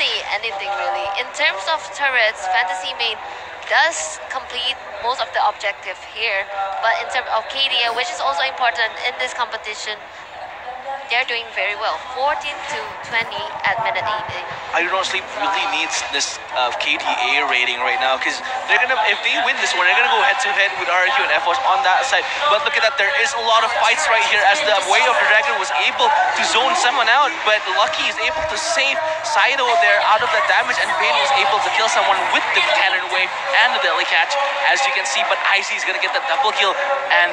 say anything really. In terms of turrets, Fantasy Main does complete most of the objective here, but in terms of KDA, which is also important in this competition, they're doing very well. 14 to 20 at minute 8. I do not sleep really needs this KDA rating right now, because they're gonna, if they win this one, they're gonna go head to head with RRQ and FOS on that side. But look at that, there is a lot of fights right here as the Way of the Dragon was able to zone someone out, but Lucky is able to save Saito there out of that damage, and Bane was able to kill someone with the cannon wave and the deadly catch, as you can see. But IC is gonna get that double kill, and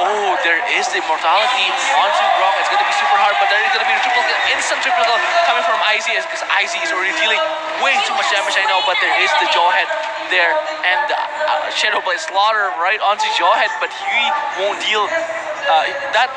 oh, there is the immortality onto Grok. It's gonna be super hard, but there is gonna be a triple kill, instant triple kill coming from IC, because IC is already dealing way too much damage, I know, but there is the Jawhead there, and the Shadowblade Slaughter right onto Jawhead, but he won't deal that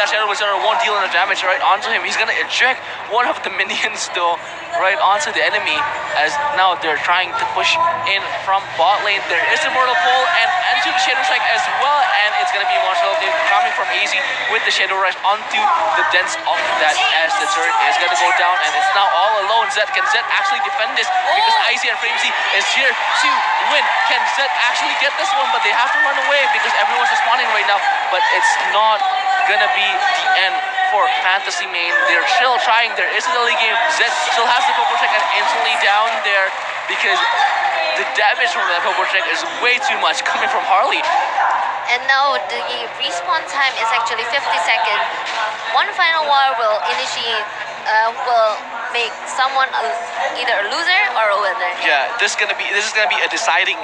Shadowblade Slaughter won't deal enough damage right onto him. He's gonna eject one of the minions though right onto the enemy, as now they're trying to push in from bot lane. There is a Mortal Pole and into the Shadow Strike as well, and it's gonna be Marshall coming from AZ with the Shadow Rush onto the dents of that, as the turret is gonna go down, and it's now all alone. Zed, can Zed actually defend this? Because IZ and Framesy is here to win. Can Zed actually get this one? But they have to run away because everyone's responding right now, but it's not gonna be the end for Fantasy Main. They're still trying. There is an early game. Zed still has the Popo Check and instantly down there, because the damage from that Popo Check is way too much coming from Harley. And now the respawn time is actually 50 seconds. One final war will initiate, will make someone either a loser or a winner. Yeah, this is gonna be a deciding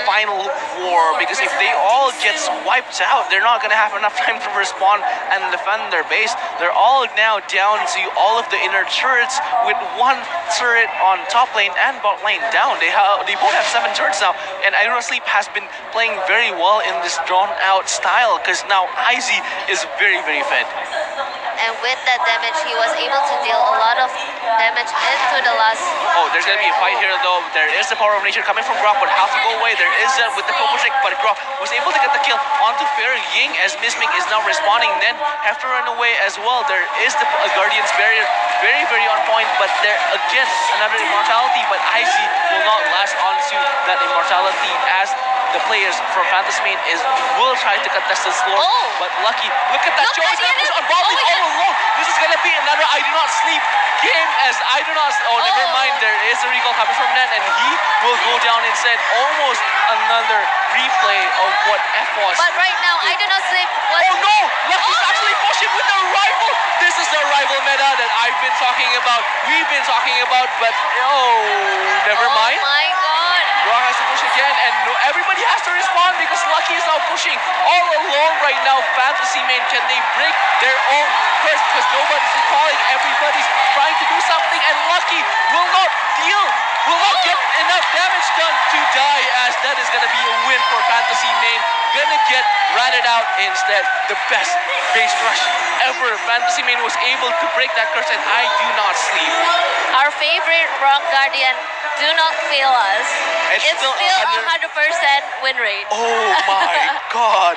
final war, because if they all get wiped out, they're not gonna have enough time to respawn and defend their base. They're all now down to all of the inner turrets, with one turret on top lane and bot lane down. They both have 7 turrets now, and I Don't Sleep has been playing very well in this drawn out style, because now IZ is very, very fed. And with that damage, he was able to deal a lot of damage into the last... Oh, there's going to be a fight here though. There is the power of nature coming from Grok, but have to go away. There is with the Popo Shake, but Grok was able to get the kill onto Fair Ying, as Misming is now respawning. Then have to run away as well. There is the Guardian's Barrier, very, very on point, but there again, another immortality, but IZ will not last onto that immortality, as the players from Fantasy Main will try to contest this floor, but Lucky, look at that, Joe is gonna push on bottom all alone. This is gonna be another I Do Not Sleep game, as I Do Not, never mind, there is a recall coming from Net, and he will go down instead. Almost another replay of what FOS. But right now, I Do Not Sleep was... Oh no, Lucky's actually pushing with the rival. This is the rival meta that I've been talking about, we've been talking about, but never mind. Oh my god. Grok has to push again, and everybody has to respond, because Lucky is now pushing all alone right now. Fantasy Main, can they break their own curse? Because nobody's recalling, everybody's trying to do something, and Lucky will not get enough damage done to die, as that is going to be a win for Fantasy Main. Gonna get ratted out instead. The best base rush ever. Fantasy Main was able to break that curse, and I Do Not Sleep. Our favorite Rock Guardian, do not fail us. It's still 100% win rate. Oh my god.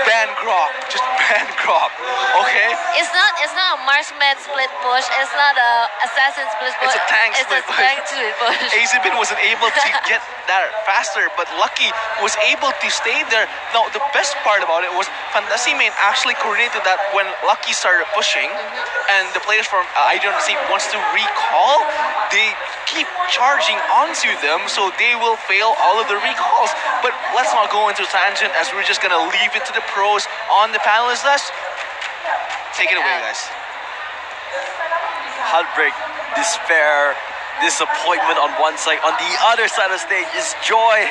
Ban Grok. Just ban Grok. Okay? It's not a marksman split push. It's not a assassin split push. It's a tank split push. It's a tank split push. Azibin wasn't able to get that faster, but Lucky was able to stay there. Now, the best part about it was Fantasy Main actually coordinated that when Lucky started pushing, and the players from I Don't See wants to recall, they keep charging onto them, so they will fail all of the recalls. But let's not go into tangent, as we're just gonna leave it to the pros on the panelist list. Take it away, guys. Heartbreak, despair, disappointment on one side. On the other side of the stage is joy,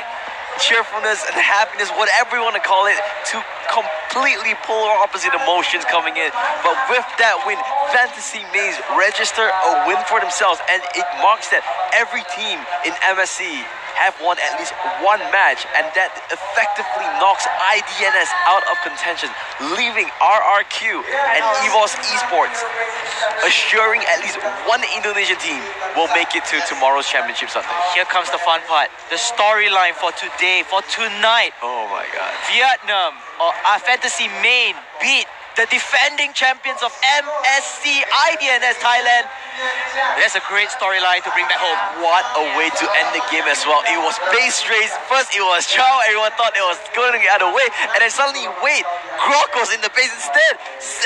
cheerfulness, and happiness, whatever you want to call it. Two completely polar opposite emotions coming in. But with that win, Fantasy Mains register a win for themselves, and it marks that every team in MSC have won at least one match, and that effectively knocks IDNS out of contention, leaving RRQ and EVOS Esports, assuring at least one Indonesian team will make it to tomorrow's championship Sunday. Here comes the fun part. The storyline for today, for tonight. Oh my god. Vietnam, or Fantasy Main, beat the defending champions of MSC IDNS Thailand. That's a great storyline to bring back home. What a way to end the game as well. It was base race. First it was Chow. Everyone thought it was going the other way. And then suddenly, wait, Grok was in the base instead.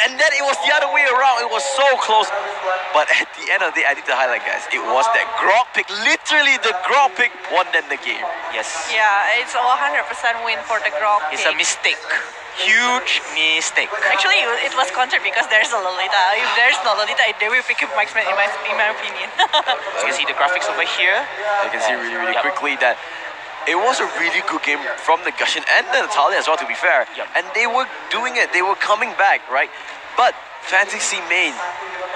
And then it was the other way around. It was so close. But at the end of the day, I need to highlight, guys, it was that Grok pick. Literally, the Grok pick won them the game. Yes. Yeah, it's a 100% win for the Grok. It's a mistake. Huge mistake. Actually, it was countered because there's a Lolita. If there's no Lolita, they will pick up marksman in my opinion. You can see the graphics over here. You can see really quickly that it was a really good game from the Gushin and the Natalia as well, to be fair. And they were doing it. They were coming back, right? But Fantasy Main,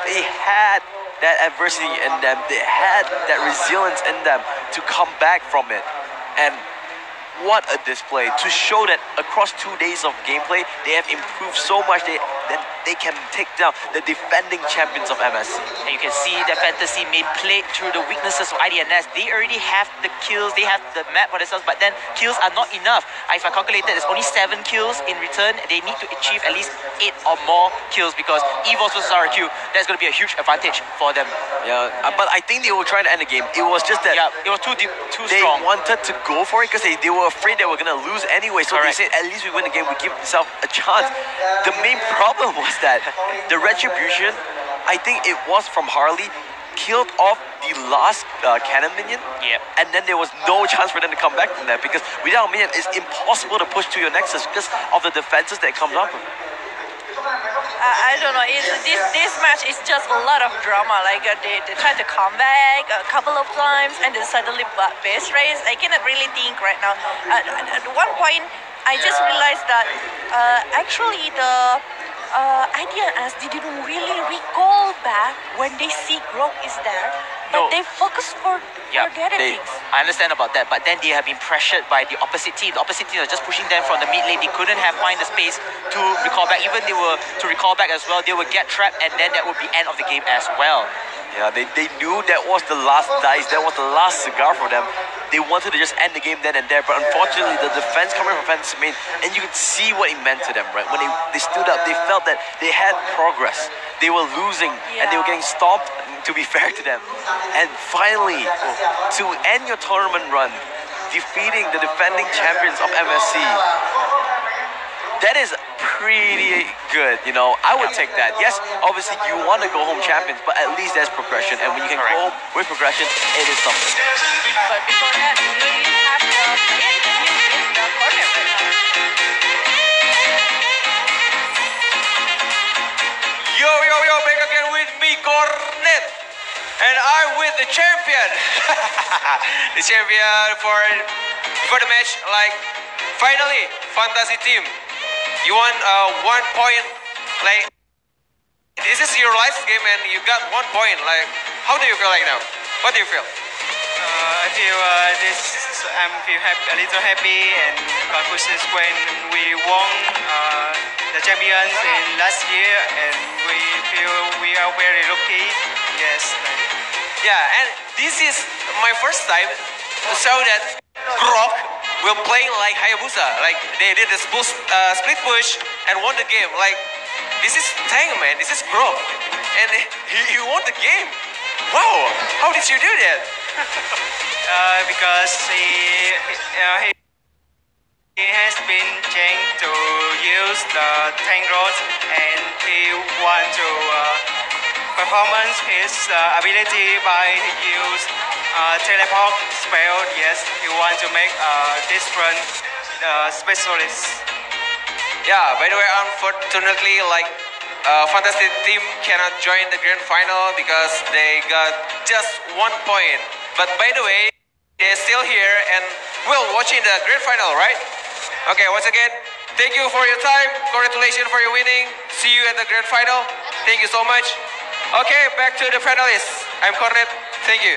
they had that adversity in them. They had that resilience in them to come back from it. And what a display to show that across 2 days of gameplay, they have improved so much that they can take down the defending champions of MSC. And you can see that Fantasy Main played through the weaknesses of IDNS. They already have the kills, they have the map for themselves, but then kills are not enough. If I calculated, there's only 7 kills in return. They need to achieve at least 8 or more kills because EVOS VS RRQ, that's going to be a huge advantage for them. But I think they were trying to end the game. It was just that it was too deep, too they strong. wanted to go for it because they were afraid they were going to lose anyway. So Correct. they said, at least we win the game, we give themselves a chance. The main problem was that the retribution, I think it was from Harley, killed off the last cannon minion. And then there was no chance for them to come back from that because without a minion, it's impossible to push to your nexus because of the defenses that comes up with. I don't know. This match is just a lot of drama. Like they try to come back a couple of times and then suddenly base race. I cannot really think right now. At one point, I just realized that actually the IDNS didn't really recall back when they see Grok is there, but they focus for the other things. I understand about that, but then they have been pressured by the opposite team. The opposite team are just pushing them from the mid lane. They couldn't find the space to recall back. Even they were to recall back as well, they would get trapped, and then that would be end of the game as well. Yeah, they knew that was the last dice, that was the last cigar for them. They wanted to just end the game then and there, but unfortunately the defense coming from Fantasy Main, and you could see what it meant to them, right? When they stood up, they felt that they had progress. They were losing, and they were getting stomped, to be fair to them. And finally, to end your tournament run, defeating the defending champions of MSC, that is pretty good, you know. I would take that. Yes, obviously you want to go home champions, but at least there's progression. And when you can go home with progression, it is something. But before that, you really have the corner right now. Yo, back again with me, Cornet. And I'm with the champion. The champion for the match. Like, finally, Fantasy team. You won 1 point. Like, this is your last game and you got 1 point. Like, how do you feel like now? What do you feel? I feel feel a little happy and confused when we won the champions in last year, and we feel we are very lucky. Yes. Yeah, and this is my first time to show that Grok will play like Hayabusa. Like they did the split push and won the game. Like this is tank, man. This is Grok, and he won the game. Wow, how did you do that? Because he has been trained to use the tank rods, and he want to performance his ability by use teleport spell. Yes, he want to make different specialists. Yeah, by the way, unfortunately, like Fantastic team cannot join the grand final because they got just 1 point. But by the way, they're still here and will watching the grand final, right? Okay, once again, thank you for your time. Congratulations for your winning. See you at the grand final. Thank you so much. Okay, back to the panelists. I'm Cornet. Thank you.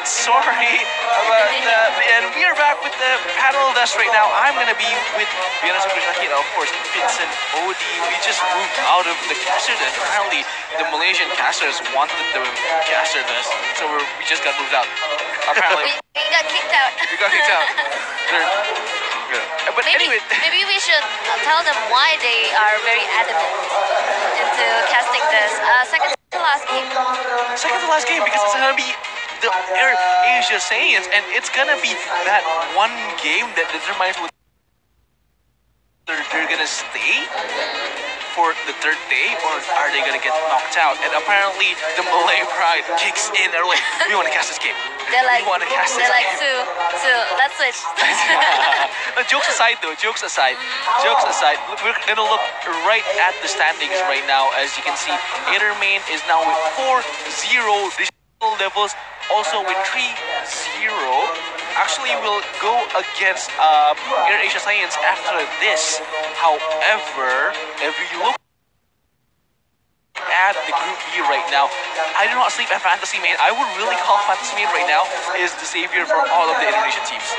Sorry, And we are back with the panel thus right now. I'm going to be with Vienna Sukrishaki, of course, Fitz and OD. We just moved out of the caster desk. Apparently, the Malaysian casters wanted the caster desk, so we just got moved out. Apparently. We got kicked out. We got kicked out. But anyway. Maybe we should tell them why they are very adamant into casting this. Second to last game. Second to last game, because it's going to be the Air Asia Saiyans, and it's going to be that one game that determines whether they're going to stay for the third day, or are they gonna get knocked out? And apparently the Malay pride kicks in. They're like, we want to cast this game. They're like, we want to cast this game. Sue, let's switch. Jokes aside though, jokes aside, we're gonna look right at the standings right now. As you can see, Air Main is now with 4-0 digital levels, also with 3-0. Actually, will go against Air Asia Science after this. However, if you look at the Group B right now, I do not sleep at Fantasy Main. I would really call Fantasy Main right now is the savior for all of the Indonesian teams.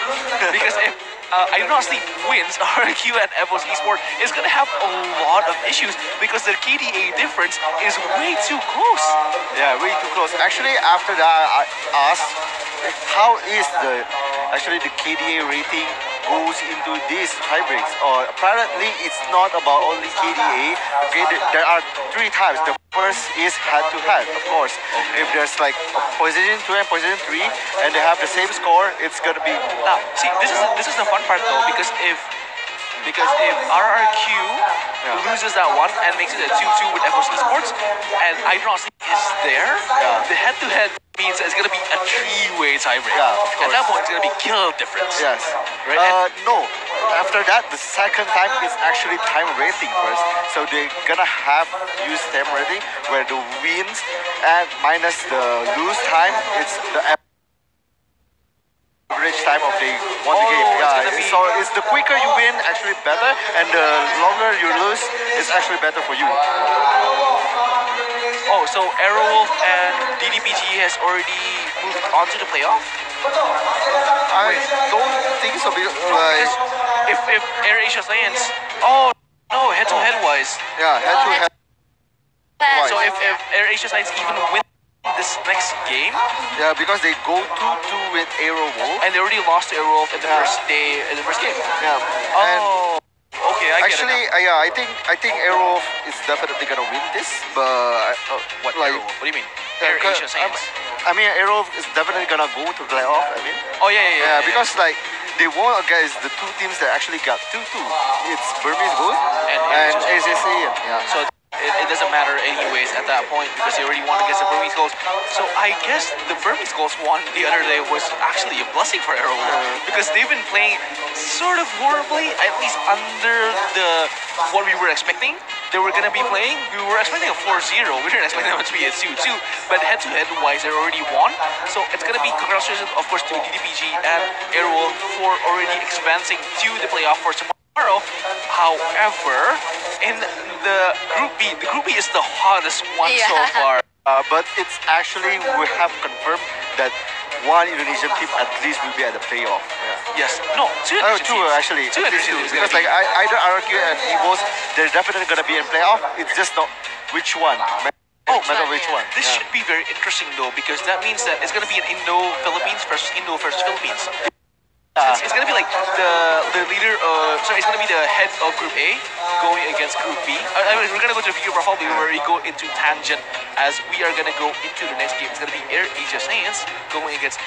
Because if I do not sleep wins, RRQ and EVOS Esports is going to have a lot of issues because their KDA difference is way too close. Yeah, way too close. Actually, after that, I asked how is the KDA rating goes into these hybrids. Apparently, it's not about only KDA. Okay, there are 3 types. The first is head-to-head, of course. Okay. If there's like position 2 and position 3, and they have the same score, it's gonna be. Now, see, this is the fun part though, because if RRQ loses that one and makes it a 2-2 with EVOS Esports, and IDNS is there, the head-to-head means it's going to be a 3-way tiebreak. Yeah, of course. At that point, it's going to be kill difference. Yes. Right? No. After that, the second time is actually time rating first. So they're going to have use time rating where the wins and minus the lose time, it's the average time of the won the game. So it's the quicker you win, actually better, and the longer you lose, it's actually better for you. Oh, so Aero and DDPG has already moved on to the playoff? I don't think so. Because if Air Asia Science, oh no, head-to-head wise. Yeah, head-to-head. So if Air Asia Science even win this next game, yeah, because they go 2-2 with Aero Wolf, and they already lost to Aero Wolf in the first day, in the first game. Yeah. Oh. Okay, I get actually, it. I think Aero is definitely gonna win this, but what? like, Aero? What do you mean? Air Asia Science. I mean, Aero is definitely gonna go to playoff. I mean. Oh yeah. Because like they won against the 2 teams that actually got 2-2. It's Burmese Good and ACC. Yeah. So it doesn't matter anyways at that point because they already won against the Burmese Goals. So I guess the Burmese Goals won the other day was actually a blessing for Aero because they've been playing sort of horribly, at least under what we were expecting they were going to be playing. We were expecting a 4-0. We didn't expect them to be a 2-2, but head-to-head wise they already won. So it's going to be congratulations of course to DDPG and Aero for already advancing to the playoff for tomorrow. However, in the Group B is the hottest one so far. But it's actually, we have confirmed that one Indonesian team at least will be at the playoff. Yes. No, two actually. Two Indonesian teams. Because like either RRQ and EVOS, they're definitely going to be in playoff. It's just not which one. Matter which one. This should be very interesting though, because that means that it's going to be an Indo-Philippines versus Philippines. It's going to be like the leader it's going to be the head of Group A going against Group B. We're going to go to the video profile where we go into tangent as we are going to go into the next game. It's going to be Air Asia Science going against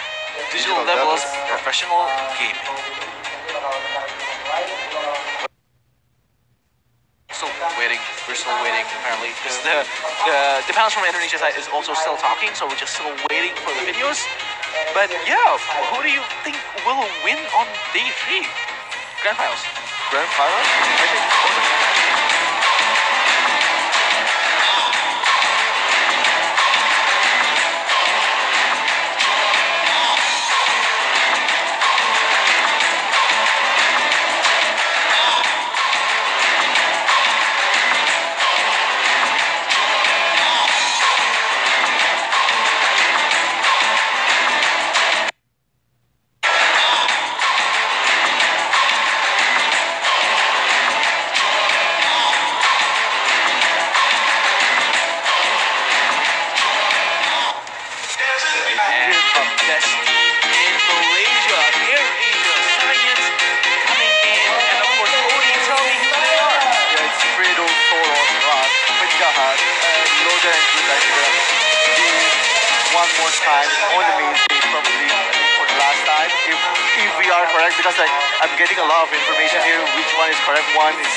Digital Levels Professional Gaming. We're still waiting apparently because the panels from Indonesia side is also still talking, so we're just still waiting for the videos. But yeah, who do you think will win on day 3? Grand finals. Grand finals? I think. good and good like be one more time on the main stage probably I think for the last time if we are correct because like I'm getting a lot of information here which one is correct one is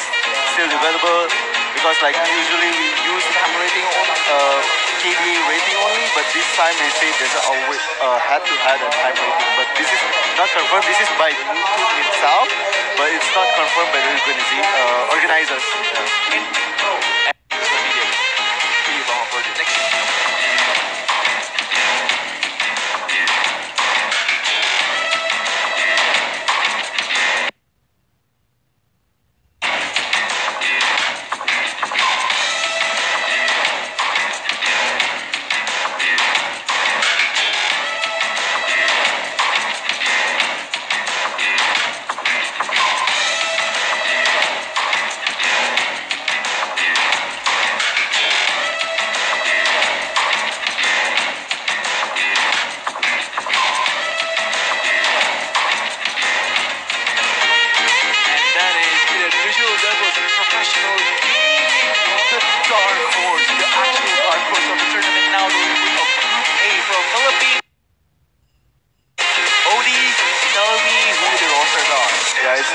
still debatable because like usually we use time rating on KDA rating only but this time they say there's a head-to-head and time rating but this is not confirmed this is by Moontoon himself but it's not confirmed by the organizers.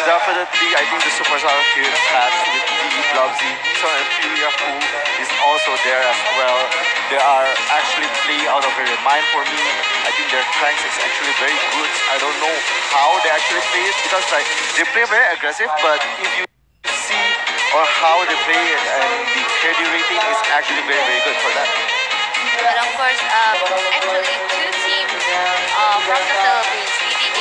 Definitely, I think the superstar here has with the Blobsy, Son and Furia who is also there as well. They are actually play out of their mind for me. I think their tanks is actually very good. I don't know how they actually play it because like they play very aggressive, but if you see or how they play it and the KD rating is actually very good for them. But of course, actually two teams from the Philippines leading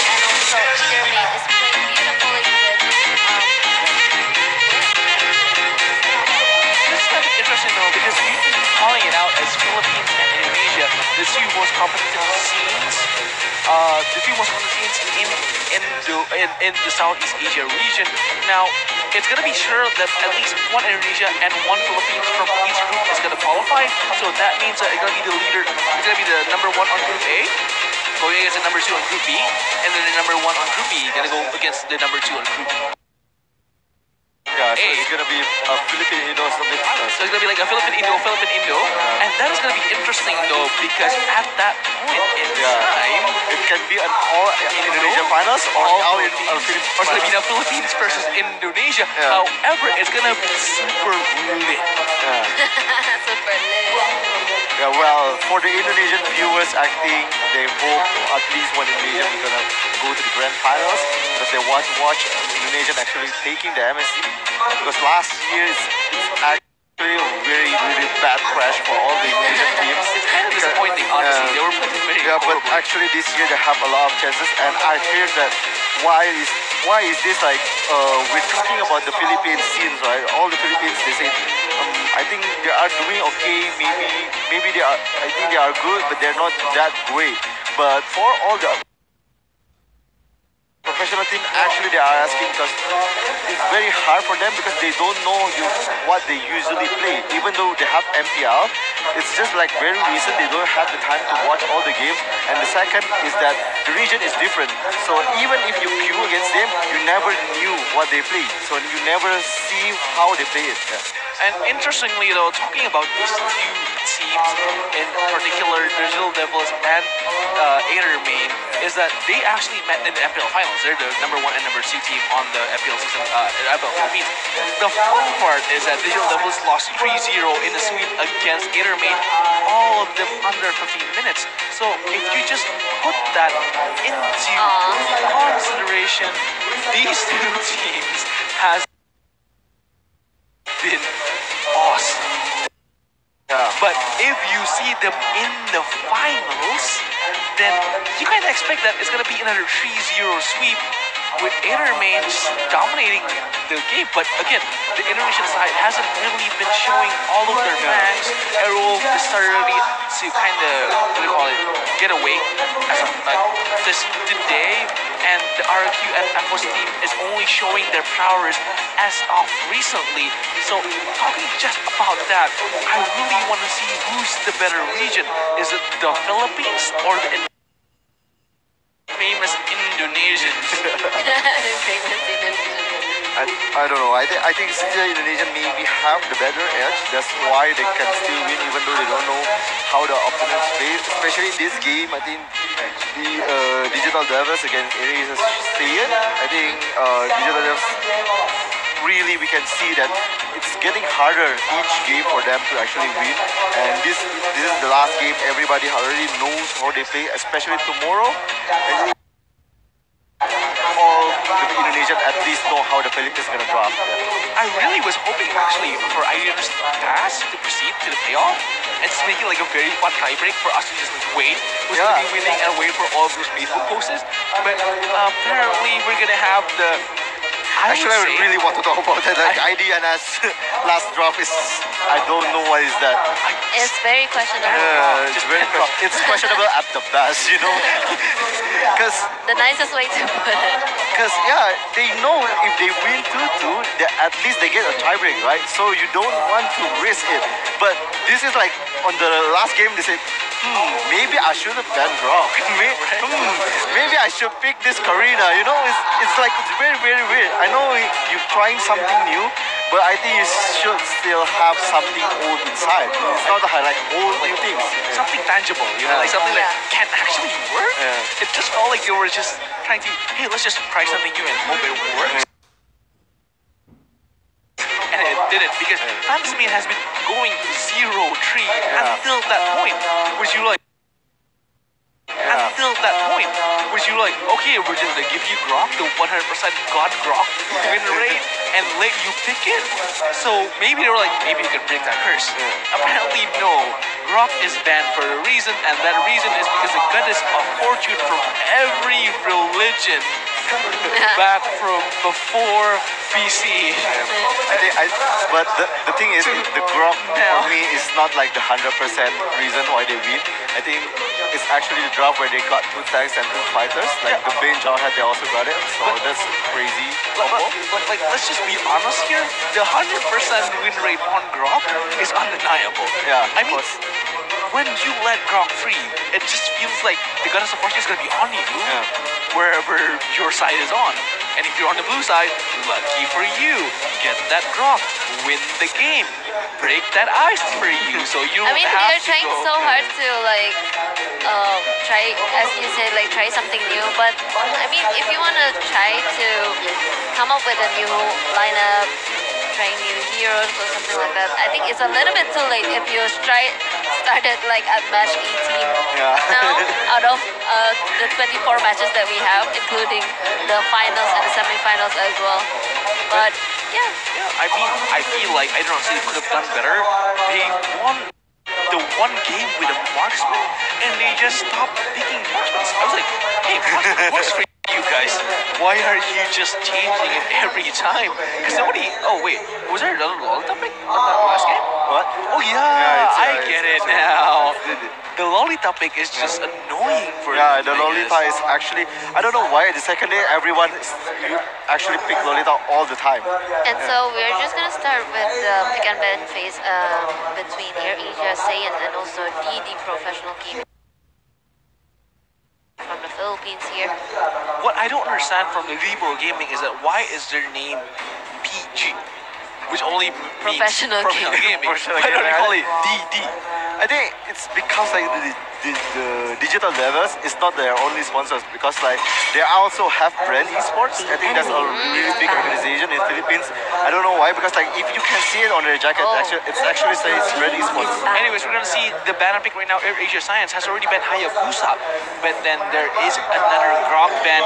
and also either main is playing beautifully with This is kind of interesting though because we've been calling it out as Philippines and Indonesia, the two most competitive scenes. The two most competitive scenes in the Southeast Asia region. Now, it's going to be sure that at least one Indonesia and one Philippines from each group is going to qualify. So that means that it's going to be the leader, it's going to be the number one on Group A, going against the number two on Group B, and then the number one on Group B going to go against the number two on Group Yeah, so A. it's going to be a Philippine-Indo semi-finals. So it's going to be like a Philippine-Indo, and that is going to be interesting though because at that point in time, it can be an all-Indonesia finals or all-Philippines. Or it's going to be the Philippines versus Indonesia. Yeah. However, it's going to be super lit. super lit. Yeah, well, for the Indonesian viewers, I think they hope at least one Indonesian is gonna go to the grand finals because they want to watch Indonesian actually taking the MSC. Because last year it's actually a very bad crash for all the Indonesian teams. It's kind of disappointing, honestly. They were playing very but actually this year they have a lot of chances, and I hear that why is this like we're talking about the Philippine scenes, right? All the Philippines they say. I think they are doing okay. Maybe they are. I think they are good, but they're not that great. But for all the professional team, actually they are asking because it's very hard for them because they don't know what they usually play. Even though they have MPL, it's just like very recent. They don't have the time to watch all the games. And the second is that the region is different. So even if you queue against them, you never knew what they play. So you never see how they play it. Yeah. And interestingly though, talking about these two teams, in particular Brazil Devils and Aero Main, is that they actually met in the FPL finals. They're the number one and number two team on the FPL season, FPL Philippines. The fun part is that Digital Devils lost 3-0 in the sweep against Aero Main, all of them under 15 minutes. So if you just put that into consideration, these two teams has been awesome. Yeah. But if you see them in the finals, then you kind of expect that it's going to be another 3-0 sweep with Main dominating the game. But again, the Indonesian side hasn't really been showing all of their ranks. Aero is starting to kind of, get away as of this today. And the RRQ and FOS team is only showing their powers as of recently. So talking just about that, I really want to see who's the better region. Is it the Philippines or the famous Indonesians? Famous Indonesian. I don't know. I think still Indonesia maybe have the better edge. That's why they can still win even though they don't know how the opponents play. Especially in this game, I think the Digital Devils against Aero VS ASYN. I think Digital Devils really we can see that it's getting harder each game for them to actually win. And this is the last game. Everybody already knows how they play, especially tomorrow. And all the Indonesians at least know how the Philippines is gonna draft. Yeah. I really was hoping actually for IDNS pass to proceed to the playoff and just make it like a very fun tiebreak for us to just like wait who's gonna be winning and wait for all of those faithful poses. But apparently we're gonna have the I really want to talk about that. Like IDNS last drop is, I don't know what is that. It's very questionable. It's very it's questionable at the best, you know. Because The nicest way to put it. yeah, they know if they win 2-2, at least they get a tiebreak, right? So you don't want to risk it. But this is like on the last game they said, maybe I should have banned Grok. Maybe I should pick this Karina. You know, it's like it's very very weird. I know you're trying something new, but I think you should still have something old inside. It's not to highlight old new things. Something tangible, you know, like something that can actually work. Yeah. It just felt like they were just trying to, hey, let's just try something new and hope it works. And it didn't, because FtsM has been going 0-3 until that point, which you like. Until that point, which you like, okay, we're just gonna give you Grok, the 100% God Grok win rate, and let you pick it. So maybe they were like, maybe you can break that curse. Apparently, no. Grok is banned for a reason, and that reason is because the goddess of fortune from every religion back from before BC. But the thing is, the Grok for me is not like the 100% reason why they win. I think it's actually the drop where they got 2 tanks and 2 fighters. Like the Bane Jawhead, they also got it. So that's crazy. Like, let's just be honest here. The 100% win rate on Grok is undeniable. Yeah, I mean, when you let Grok free, it just feels like the goddess of fortune is gonna be on you wherever your side is on. And if you're on the blue side, lucky for you, get that Grok, win the game, break that ice for you. So you I mean, have they're trying so hard to like try, as you said, like try something new. But I mean, if you wanna try to come up with a new lineup, trying new heroes or something like that, I think it's a little bit too late if you started like at match 18 now out of the 24 matches that we have, including the finals and the semi-finals as well. But yeah, I mean, I feel like I don't say they could have done better. They won the one game with a marksman, and they just stopped picking marksmen. I was like, hey, marksman works for you guys. Why are you just changing it every time? Because nobody. Oh wait, was there another lolly topic on that last game? What? Oh yeah, I get it now. The lolly topic is just annoying for the Lolita is actually, I don't know why, the second day everyone actually pick Lolita all the time. and so we're just gonna start with the pick and ban phase between Aero VS ASYN and also DD Professional Gaming from the Philippines here. What I don't understand from the Libro Gaming is that why is their name PG, which only Professional means gaming. Why don't they call it DD? I think it's because like the Digital Devils is not their only sponsors, because like they also have brand esports. I think that's a really big organization in Philippines. I don't know why, because like if you can see it on their jacket, it's actually says brand esports. Anyways, we're gonna see the banner pick right now. Aero Asia Science has already banned Hayabusa, but then there is another Grok ban.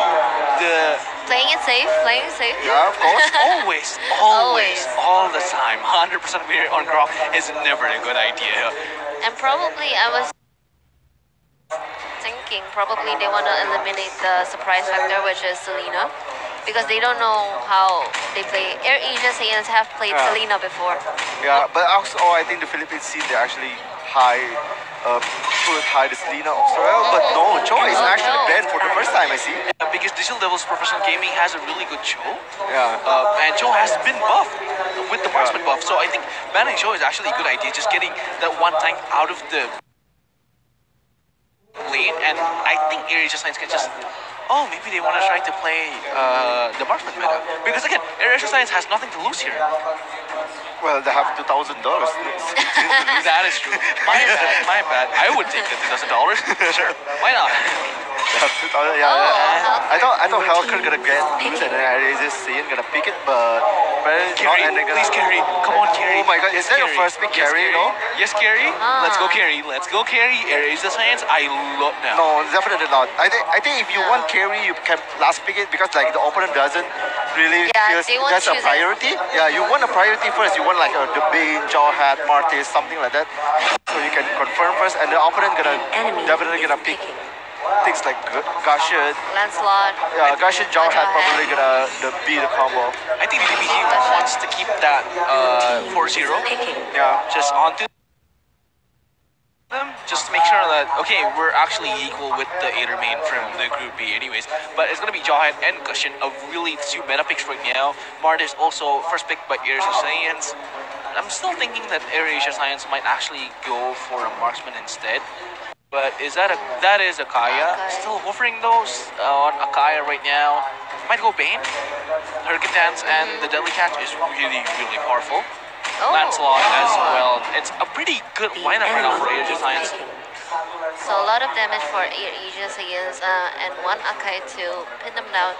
The Playing it safe, playing it safe. Yeah, of course. always, all the time, 100% winner on Grok is never a good idea. And probably I was thinking probably they want to eliminate the surprise factor, which is Selena, because they don't know how they play. Aero Asia Saiyans have played Selena before. Yeah, but also I think the Philippines scene they actually put high the Selena also, but no, Cho is actually banned for the first time I see. Yeah, because Digital Devils Professional Gaming has a really good Cho. Yeah. And Cho has been buffed with the marksman buff, so I think banning Cho is actually a good idea. Just getting that one tank out of the lane, and I think Aero Asia Science can just oh, maybe they want to try to play the marksman meta. Because again, Aero Science has nothing to lose here. Well, they have $2,000. That is true. My bad. I would take the $2,000. Sure, why not? They have 2,000. Yeah, Oh, I thought Helker gonna get loose and then I just see gonna pick it, but not. Carry, And they're gonna, please carry. Come on, carry. Oh my God, is that your first pick carry? Yes, No. Yes, carry. Ah. Let's go carry. Let's go carry. Erase the science. I love now. No, definitely not. I think if you want carry, you can last pick it because like the opponent doesn't really Yeah, feels they won't that's a choose it. priority. Yeah, you want a priority first. You want like the Bane, Jawhead, Martis, something like that. So you can confirm first, and the opponent definitely gonna pick things like Gushing. Lancelot. Yeah, Gushing, Jawhead probably gonna be the combo. I think BTPG wants to keep that 4-0 Yeah. just onto them, just to make sure that, okay, we're actually equal with the Ader main from the Group B anyways. But it's going to be Jawhead and Gushing, of really two meta picks right now. Martis also first pick by Air Asia Science. I'm still thinking that Air Asia Science might actually go for a marksman instead. But is that is Akaya. Still hovering those on Akaya right now. Might go Bane. Hurricane Dance and the Deadly Catch is really, really powerful. Oh. Lancelot as well. It's a pretty good lineup right now for Asia Science. So a lot of damage for Asia Science and one Akai to pin them down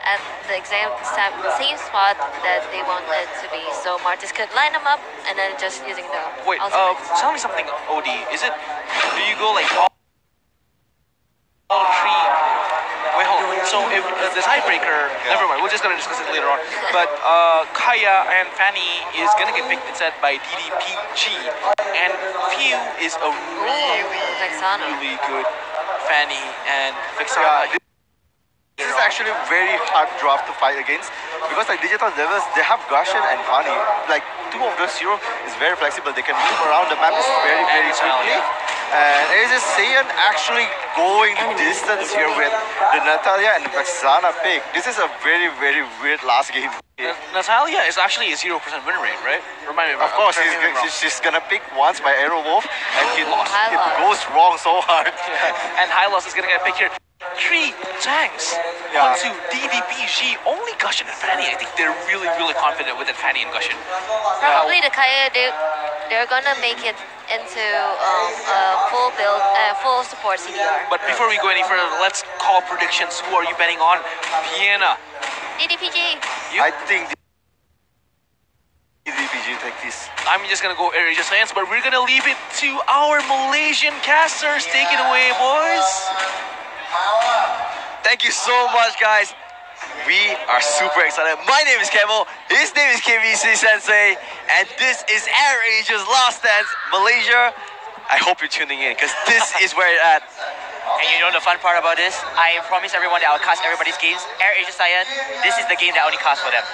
at the same spot that they want it to be. So Martis could line them up and then just using the Wait, ultimate. tell me something, OD. Is it, do you go like all three? Wait, hold on. So if the tiebreaker, never mind, we're just gonna discuss it later on. But Kaya and Fanny is gonna get picked instead by DDPG, and Few is a Vexana. really good Fanny and Vexana. Yeah, this is actually very hard draft to fight against because like Digital Devils, they have Gushing and Fanny. Like two of those heroes is very flexible. They can move around the map very quickly. And Aegis Saiyan actually going the distance here with the Natalia and Vexana pick. This is a very weird last game. Natalia is actually a 0% win rate, right? Remind me. Of course, correct me if I'm wrong. she's gonna pick once by Aero Wolf, and it Hylos. goes wrong so hard. And Hylos is gonna get picked here. 3 tanks Yeah. onto DDPG. Only Gushing and Fanny. I think they're really confident with that Fanny and Gushing. Probably the Kaya, they're gonna make it into a full build, full support CDR. But before we go any further, let's call predictions. Who are you betting on? Vienna. DDPG. You? I think the DPG take this. I'm just gonna go Air Asia Science, but we're gonna leave it to our Malaysian casters. Take it away, boys. Thank you so much, guys. We are super excited. My name is Kemal, his name is KVC Sensei, and this is Air Asia's Last Dance, Malaysia. I hope you're tuning in, because this is where it's at. And you know the fun part about this? I promise everyone that I'll cast everybody's games. Air Asia Science, this is the game that I only cast for them.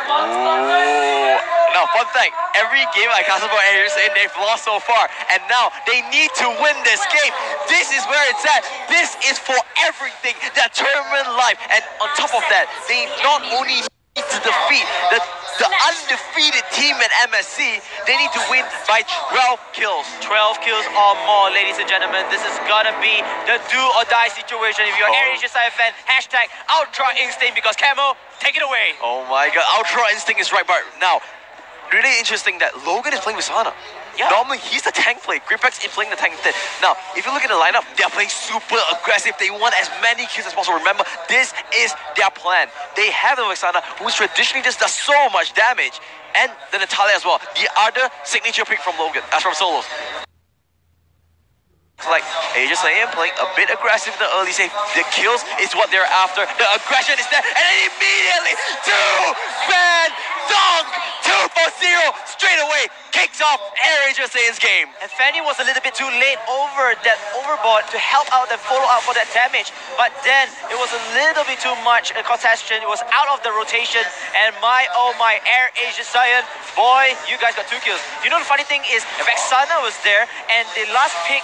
Ooh. Now, fun fact, every game I cast about Air Asia, they've lost so far, and now they need to win this game. This is where it's at. This is for everything, that tournament life. And on top of that, they not only need to defeat the undefeated team at MSC, they need to win by 12 kills. 12 kills or more, ladies and gentlemen. This is gonna be the do or die situation. If you're an Air Asia Science fan, hashtag Ultra Instinct, because Camo, take it away. Oh my god, Ultra Instinct is right, but now, really interesting that Logan is playing with Sana. Yeah. Normally, he's the tank play. Gripex is playing the tank instead. Now, if you look at the lineup, they're playing super aggressive. They want as many kills as possible. Remember, this is their plan. They have the Vexana, who's traditionally just does so much damage. And the Natalia as well. The other signature pick from Logan, from Solos. It's like Asia Science playing a bit aggressive in the early save. The kills is what they're after. The aggression is there. And then immediately, two-man dunk! 2-0 straight away kicks off Air Asia Science game. And Fanny was a little bit too late over that overboard to help out and follow out for that damage. But then it was a little bit too much congestion. It was out of the rotation. And my, oh my, Air Asia Science, boy, you guys got 2 kills. You know the funny thing is, Vexana was there, and the last pick,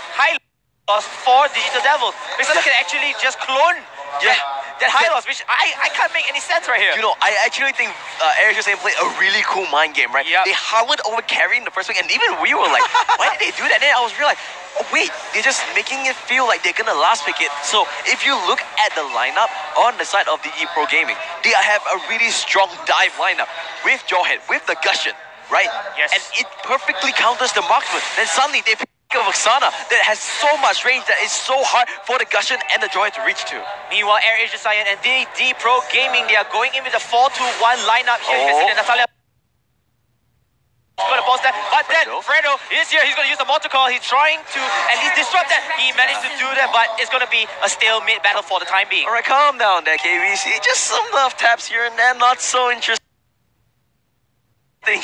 loss for Digital Devils. Vexana can actually just clone that high loss, which I can't make any sense right here. You know, I actually think Aero VS played a really cool mind game, right? Yep. They hovered over carry in the first week, and even we were like, why did they do that? And then I was really like, oh, wait, they're just making it feel like they're gonna last pick it. So if you look at the lineup on the side of the ePro Gaming, they have a really strong dive lineup with Jawhead, with the Gushion, right? Yes. And it perfectly counters the marksman. Then suddenly they pick a Vexana that has so much range that is so hard for the Gushion and the Jawhead to reach to. Meanwhile, Air Asia Science and DD Pro Gaming, they are going in with a 4-2-1 lineup here. You can see that Natalia going to bounce that, but then Fredo is here. He's going to use the mortar call. He's trying to at least disrupt that. He managed to do that, but it's going to be a stalemate battle for the time being. Alright, calm down there, KVC. Just some love taps here and there, not so interesting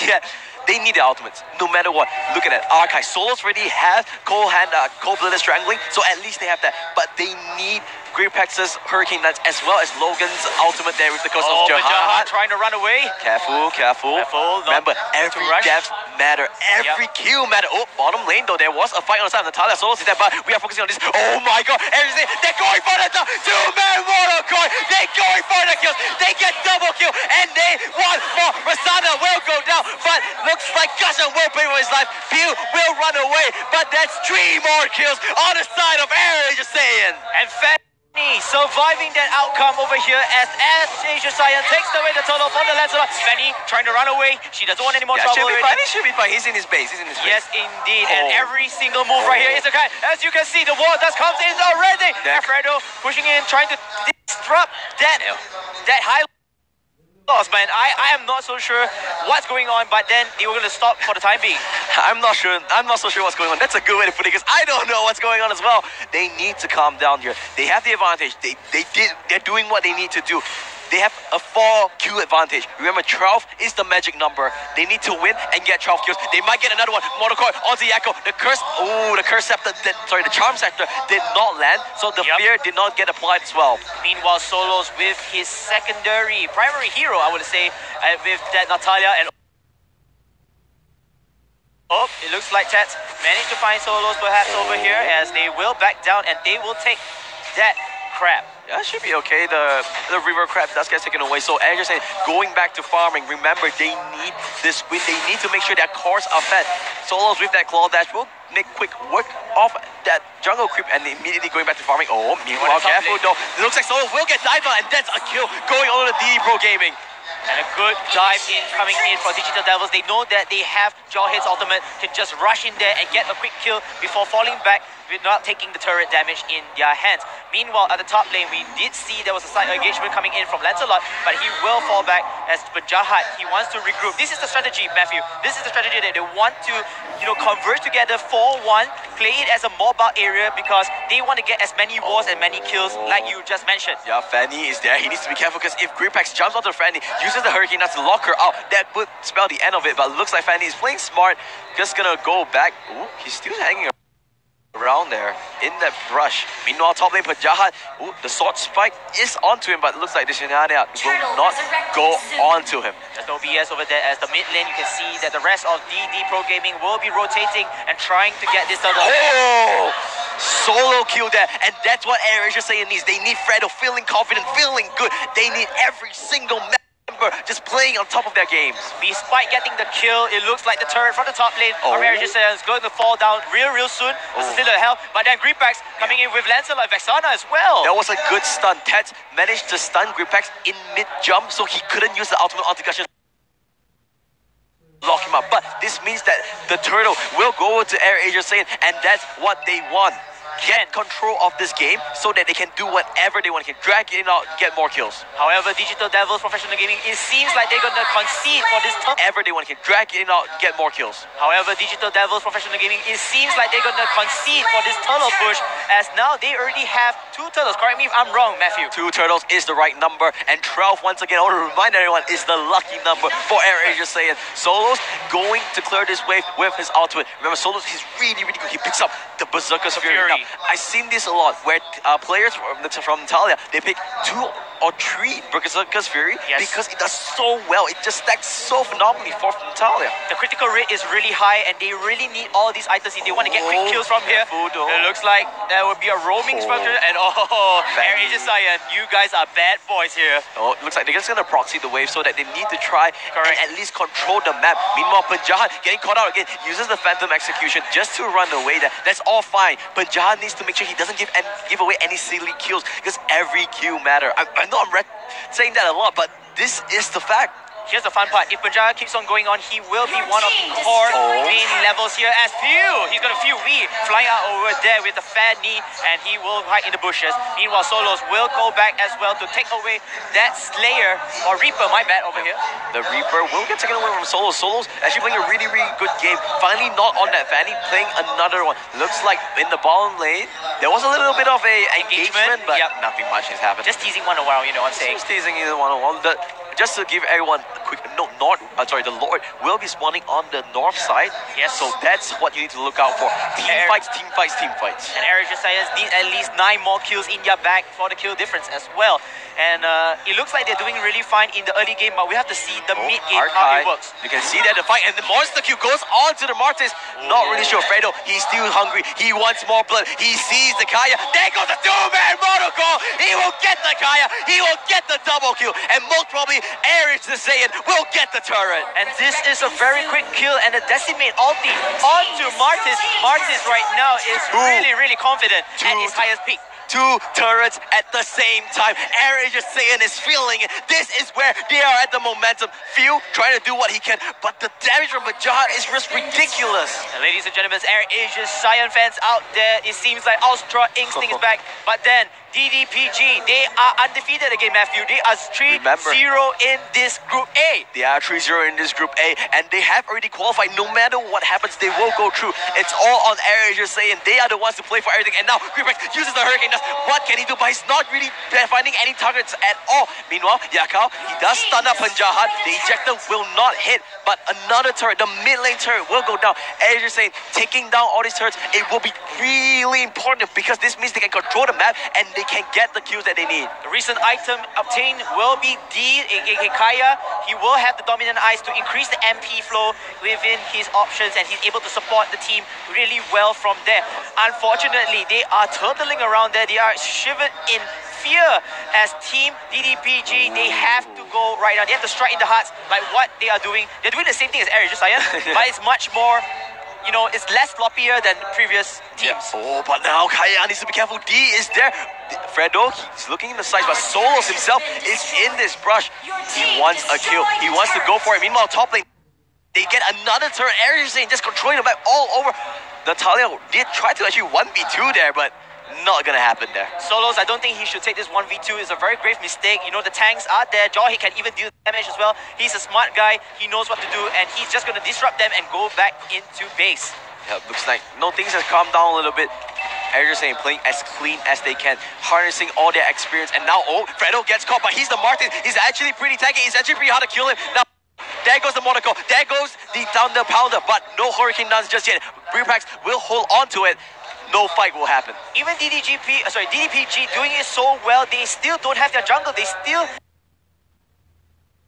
yet. They need the ultimates, no matter what. Look at that. Archive Solos already have cold-blooded strangling, so at least they have that. But they need Great Pex's Hurricane Knights as well as Logan's ultimate there with the cost of Jahat trying to run away. Careful. Remember, every death matter. Every kill matter. Oh, bottom lane though, there was a fight on the side of Natalia. Solos is there, but we are focusing on this. Oh my god, everything. They're going for the two-man mortal coil. They're going for the kills. They get double kill, and they want more. Rasana will go down, but looks like Gushion will pay for his life. Pew will run away, but that's 3 more kills on the side of Aero, just saying. And Fanny surviving that outcome over here as Asia Science takes away the total from the Lancelot. Fanny trying to run away. She doesn't want any more trouble already. He should be fine. He's in his base. Yes, indeed. And every single move right here is a kind. As you can see, the wall dust comes in already. Alfredo pushing in, trying to disrupt that high loss, man. I am not so sure what's going on, but then they were going to stop for the time being. I'm not so sure what's going on. That's a good way to put it, because I don't know what's going on as well. They need to calm down here. They have the advantage. They're doing what they need to do. They have a 4Q advantage. Remember, 12 is the magic number. They need to win and get 12 kills. They might get another one. Monocore onto Yakko. The Charm Scepter did not land, so the fear did not get applied as well. Meanwhile, Solos with his primary hero, I would say, with that Natalia and it looks like Tats managed to find Solos perhaps over here, as they will back down and they will take that crab. That should be okay. The river crab does get taken away. So as you're saying, going back to farming, remember they need this win. They need to make sure their cores are fed. Solos with that claw dash will make quick work off that jungle creep and immediately going back to farming. Oh, meanwhile, careful though. It looks like Solos will get dived on, and that's a kill going on to the Pro Gaming. And a good dive in coming in for Digital Devils. They know that they have Jawhead's ultimate, can just rush in there and get a quick kill before falling back with not taking the turret damage in their hands. Meanwhile, at the top lane, we did see there was a side engagement coming in from Lancelot, but he will fall back as Jahat, he wants to regroup. This is the strategy, Matthew. This is the strategy that they want to, converge together 4-1, play it as a mobile area because they want to get as many wars and many kills like you just mentioned. Yeah, Fanny is there. He needs to be careful because if Gripax jumps onto Fanny, uses the Hurricane Nuts to lock her out, that would spell the end of it. But it looks like Fanny is playing smart, just gonna go back. Ooh, he's still hanging around there in that brush. Meanwhile, top lane Jahat, the sword spike is onto him, but it looks like the Shinania will not go onto him. There's no BS over there as the mid lane, you can see that the rest of DD Pro Gaming will be rotating and trying to get this turtle. Oh! Solo kill there, and that's what Aero is saying needs. They need Fredo feeling confident, feeling good. They need every single member just playing on top of their games. Despite getting the kill, it looks like the turret from the top lane of Aero is going to fall down real soon. This is still a hell, but then Gripax coming in with Lancelot and Vexana as well. That was a good stun. Tats managed to stun Gripax in mid-jump, so he couldn't use the ultimate onto Gushion. Lock him up, but this means that the turtle will go over to Air Asia Saiyan, and that's what they want. Get control of this game so that they can do whatever they want. They can drag it out, get more kills. However, Digital Devils Professional Gaming, it seems like they're gonna concede for this turtle. Whatever they want, they can drag it out, get more kills. However, Digital Devils Professional Gaming, it seems like they're gonna concede for this turtle push, as now they already have 2 turtles. Correct me if I'm wrong, Matthew. 2 turtles is the right number, and 12, once again, I want to remind everyone, is the lucky number for Air Asia Saiyan. Solos going to clear this wave with his ultimate. Remember, Solos, he's really good. He picks up the Berserker's Fury. Now, I've seen this a lot, where players from Natalia, they pick 2 or 3 Berserker's Fury Yes. because it does so well. It just stacks so phenomenally for Natalia. The critical rate is really high, and they really need all these items if they want to get quick kills from here. careful though. It looks like there will be a roaming structure, and Air Asia Cyan, you guys are bad boys here. Oh, it looks like they're just gonna proxy the wave so that they need to try Correct. and at least control the map. Meanwhile, Penjahat getting caught out again, uses the Phantom Execution just to run away there. That's all fine. Penjahat needs to make sure he doesn't give away any silly kills because every kill matter. I know I'm saying that a lot, but this is the fact. Here's the fun part. If Penjahat keeps on going on, he will be one of the core main levels here as Few. He's got a Few Wee flying out over there with the fat knee, and he will hide in the bushes. Meanwhile, Solos will go back as well to take away that Slayer, or Reaper, my bad, over here. The Reaper will get taken away from Solos. Solos actually playing a really, really good game. Finally not on that Fanny, playing another one. Looks like in the bottom lane, there was a little bit of a engagement, but Yep. nothing much has happened. Just teasing one a while, you know what I'm saying? Just teasing either one. Just to give everyone a quick note, the Lord will be spawning on the north side. Yes. So that's what you need to look out for. Team fights. And Air Asia Cyan need at least 9 more kills in their bag for the kill difference as well. And it looks like they're doing really fine in the early game, but we have to see the mid game how it works. You can see that the fight and the monster kill goes on to the Martis. Not really sure. Fredo, he's still hungry. He wants more blood. He sees the Kaya. There goes the 2-man protocol. He will get the Kaya. He will get the double kill. And most probably, Aries the Saiyan will get the turret. And this is a very quick kill and a decimate ulti onto Martis. Martis right now is really, really confident at his highest peak. 2 turrets at the same time. Aries just saying is feeling it. This is where they are at the momentum. Few trying to do what he can, but the damage from Penjahat is just ridiculous. And ladies and gentlemen, Air Asia Cyan fans out there, it seems like Ultra Instinct is back. But then DDPG, they are undefeated again, Matthew. They are 3-0 in this Group A. They are 3-0 in this Group A, and they have already qualified. No matter what happens, they will go through. It's all on Aries just saying they are the ones to play for everything. And now Greenback uses the Hurricane Dust. What can he do? But he's not really finding any targets at all. Meanwhile, Yakao, he does stun up Penjahat. The ejector will not hit, but another turret, the mid lane turret, will go down. Aries just saying, taking down all these turrets, it will be really important because this means they can control the map and they can get the kills that they need. The recent item obtained will be D, aka Kaya. He will have the dominant eyes to increase the MP flow within his options, and he's able to support the team really well from there. Unfortunately, they are turtling around there. They are shivered in fear as Team DDPG. They have to go right now. They have to strike in the hearts like what they are doing. They're doing the same thing as Aries Cyan, but it's much more, you know, it's less floppier than previous teams. Oh, but now Kaya needs to be careful. D is there. Fredo, he's looking in the sights, but Solos himself is in this brush. He wants a kill. He wants to go for it. Meanwhile, top lane, they get another turn. Aries just controlling the map all over. Natalia did try to actually 1v2 there, but not gonna happen there. Solos, I don't think he should take this 1v2. It's a very grave mistake. You know, the tanks are there. Jaw, he can even deal damage as well. He's a smart guy. He knows what to do, and he's just gonna disrupt them and go back into base. Yeah, looks like things have calmed down a little bit. Aries saying playing as clean as they can, harnessing all their experience, and now Fredo gets caught, but he's the Martin. He's actually pretty tanky. It's actually pretty hard to kill him. Now there goes the Monaco. There goes the Thunder Pounder, but no Hurricane Nuns just yet. Breepax will hold on to it. No fight will happen. Even DDPG doing it so well, they still don't have their jungle. They still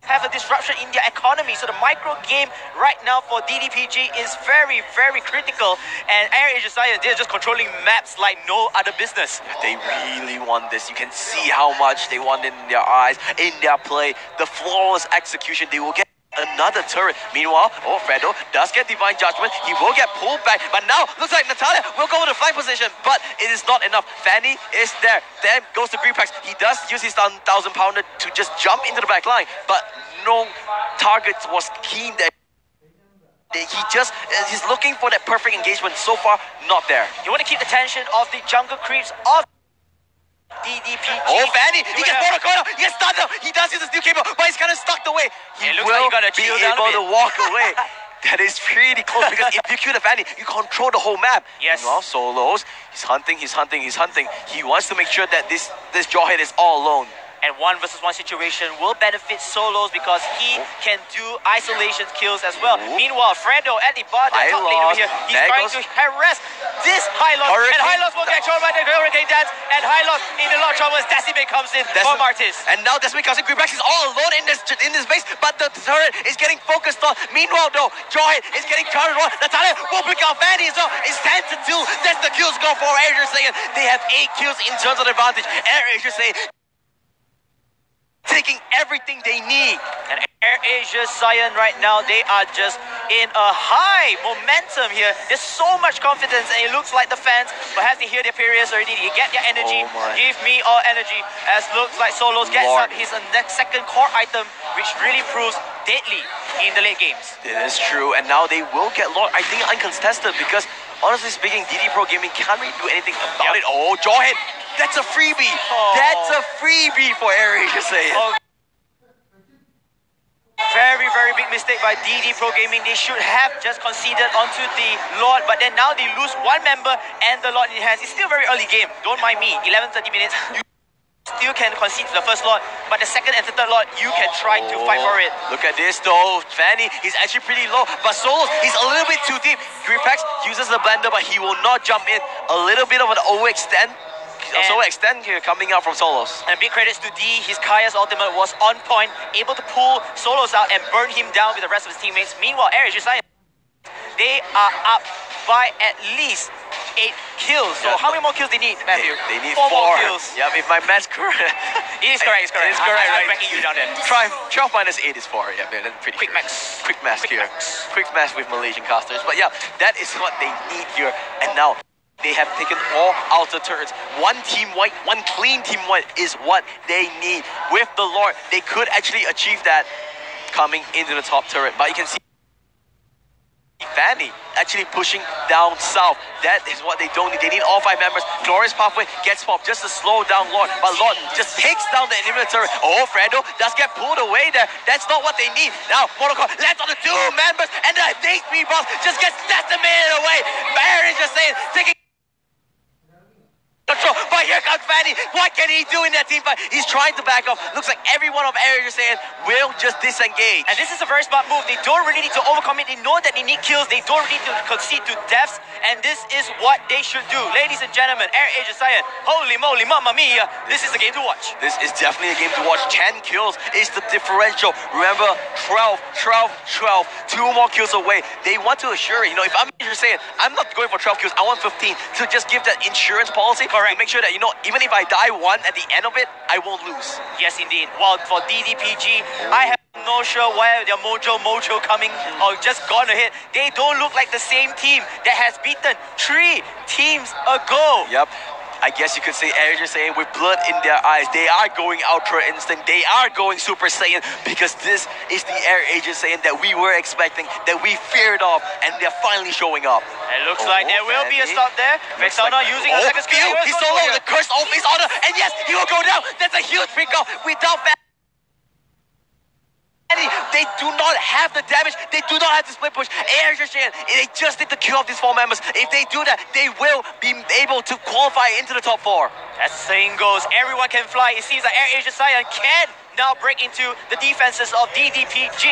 have a disruption in their economy. So the micro game right now for DDPG is very, very critical. And Air Asia Cyan, they're just controlling maps like no other business. They really want this. You can see how much they want it in their eyes, in their play. The flawless execution. They will get another turret. Meanwhile, Fredo does get Divine Judgment. He will get pulled back, but now looks like Natalia will go to flank position, but it is not enough. Fanny is there. Then goes to Greenpax. He does use his 1,000 pounder to just jump into the back line, but no target was keen there. He's looking for that perfect engagement. So far, not there. You want to keep the tension of the jungle creeps off DDPG. Oh, Fanny! He gets bought a corner! He gets stunned though! He does use the steel cable, but he's kind of stuck away. He looks will like be able to walk away. That is pretty close because if you kill the Fanny, you control the whole map. Yes. Meanwhile, Solos, he's hunting. He wants to make sure that this Jawhead is all alone. And 1 versus 1 situation will benefit Solos because he can do isolation kills as well. Meanwhile, Fredo at the bottom top lane over here, he's trying to harass this Hylos. And Hylos will get shown by the Hurricane Dance. And Hylos in the launch almost Decimate comes in for Martis. And now Decimate comes in. Greenbacks is all alone in this base, but the turret is getting focused on. Meanwhile, though, Joy is getting charged on. The talent will pick out Fanny as well. It's 10 to 2. That's the kills go for Air Asia. They have 8 kills in terms of advantage. Air Asia taking everything they need. And Air Asia Cyan right now, they are just in a high momentum here. There's so much confidence, and it looks like the fans perhaps they hear their periods already. They get their energy. Give me all energy. As looks like Solos gets up his next second core item, which really proves deadly in the late games. It is true, and now they will get Lord, I think, uncontested because honestly speaking, DD Pro Gaming can't really do anything about it. Oh, Jawhead! That's a freebie! That's a freebie for Air Asia Cyan. Very, very big mistake by DD Pro Gaming. They should have just conceded onto the Lord, but then now they lose 1 member and the Lord in hands. It's still very early game. Don't mind me. 11-30 minutes. You still can concede to the first Lord, but the second and the third Lord, you can try to fight for it. Look at this though. Fanny, he's actually pretty low, but Solos, he's a little bit too deep. Greenbacks uses the blender, but he will not jump in. A little bit of an overextend. So extend here coming out from Solos. And big credits to D. His Kaya's ultimate was on point, able to pull Solos out and burn him down with the rest of his teammates. Meanwhile, Air Asia Cyan, they are up by at least 8 kills. So how many more kills they need, Matthew? They need 4 more kills. Yep, if my math's correct. It is correct, it's correct. It's correct, I'm right? backing you down there. 12 minus 8 is 4. Yeah, man, that's pretty Quick sure. max. Quick math Quick here. max. Quick math with Malaysian casters. But yeah, that is what they need here. And now they have taken all outer turrets. 1 team white, 1 clean team white is what they need. With the Lord, they could actually achieve that coming into the top turret. But you can see Fanny actually pushing down south. That is what they don't need. They need all 5 members. Glorious Pathway gets popped just to slow down Lord. But Lord just takes down the inhibitor turret. Oh, Fredo does get pulled away there. That's not what they need. Now, Monocor lands on the 2 members, and the HP boss just gets decimated away. Baron is just saying, taking control, but here comes Fanny. What can he do in that team fight? He's trying to back off. Looks like everyone of Air Asia Cyan will just disengage. And this is a very smart move. They don't really need to overcommit. They know that they need kills. They don't need to concede to deaths. And this is what they should do. Ladies and gentlemen, Air Asia Cyan, holy moly, mamma mia, this is a game to watch. This is definitely a game to watch. 10 kills is the differential. Remember, 12, 2 more kills away. They want to assure, if I'm Asia Cyan, I'm not going for 12 kills. I want 15 to just give that insurance policy. Correct. To make sure that, even if I die 1 at the end of it, I won't lose. Yes, indeed. While for DDPG, I have no sure why their mojo coming or just gone ahead. They don't look like the same team that has beaten 3 teams ago. Yep. I guess you could say Air Asia Cyan with blood in their eyes. They are going Ultra Instinct. They are going Super Saiyan because this is the Air Asia Cyan that we were expecting, that we feared of, and they're finally showing up. It looks like there will be a stop there. Vexana using a second skill. He's solo, the curse of his honor, and yes, he will go down. That's a huge pick-off without that. They do not have the damage. They do not have the split push. Air Asia Cyan, they just need to kill off these 4 members. If they do that, they will be able to qualify into the top 4. As the saying goes, everyone can fly. It seems like Air Asia Cyan can now break into the defenses of DDPG,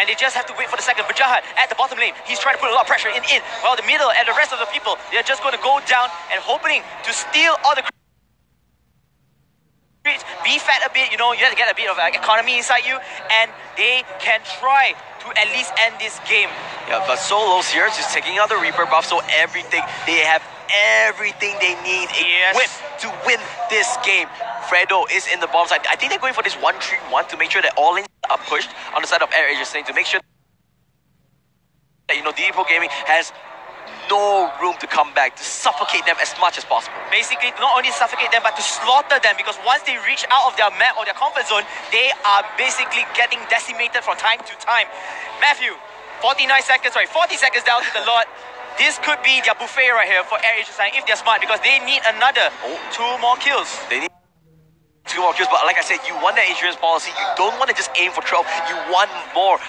and they just have to wait for the second. Bajahat at the bottom lane, he's trying to put a lot of pressure in, while the middle and the rest of the people, they're just going to go down and hoping to steal all the be fat a bit, you have to get a bit of economy inside you, and they can try to at least end this game. Yeah, but Solos here is just taking out the Reaper buff, so they have everything they need equipped to win this game. Fredo is in the bomb side. I think they're going for this 1-3-1 to make sure that all lanes are pushed on the side of Air Asia Cyan to make sure that, DD Pro Gaming has no room to come back, to suffocate them as much as possible. Basically, not only suffocate them, but to slaughter them, because once they reach out of their map or their comfort zone, they are basically getting decimated from time to time. Matthew, 40 seconds down to the Lord. This could be their buffet right here for Air Asia Cyan if they're smart, because they need another 2 more kills. They need 2 more kills, but like I said, you want that insurance policy. You don't want to just aim for 12. You want more.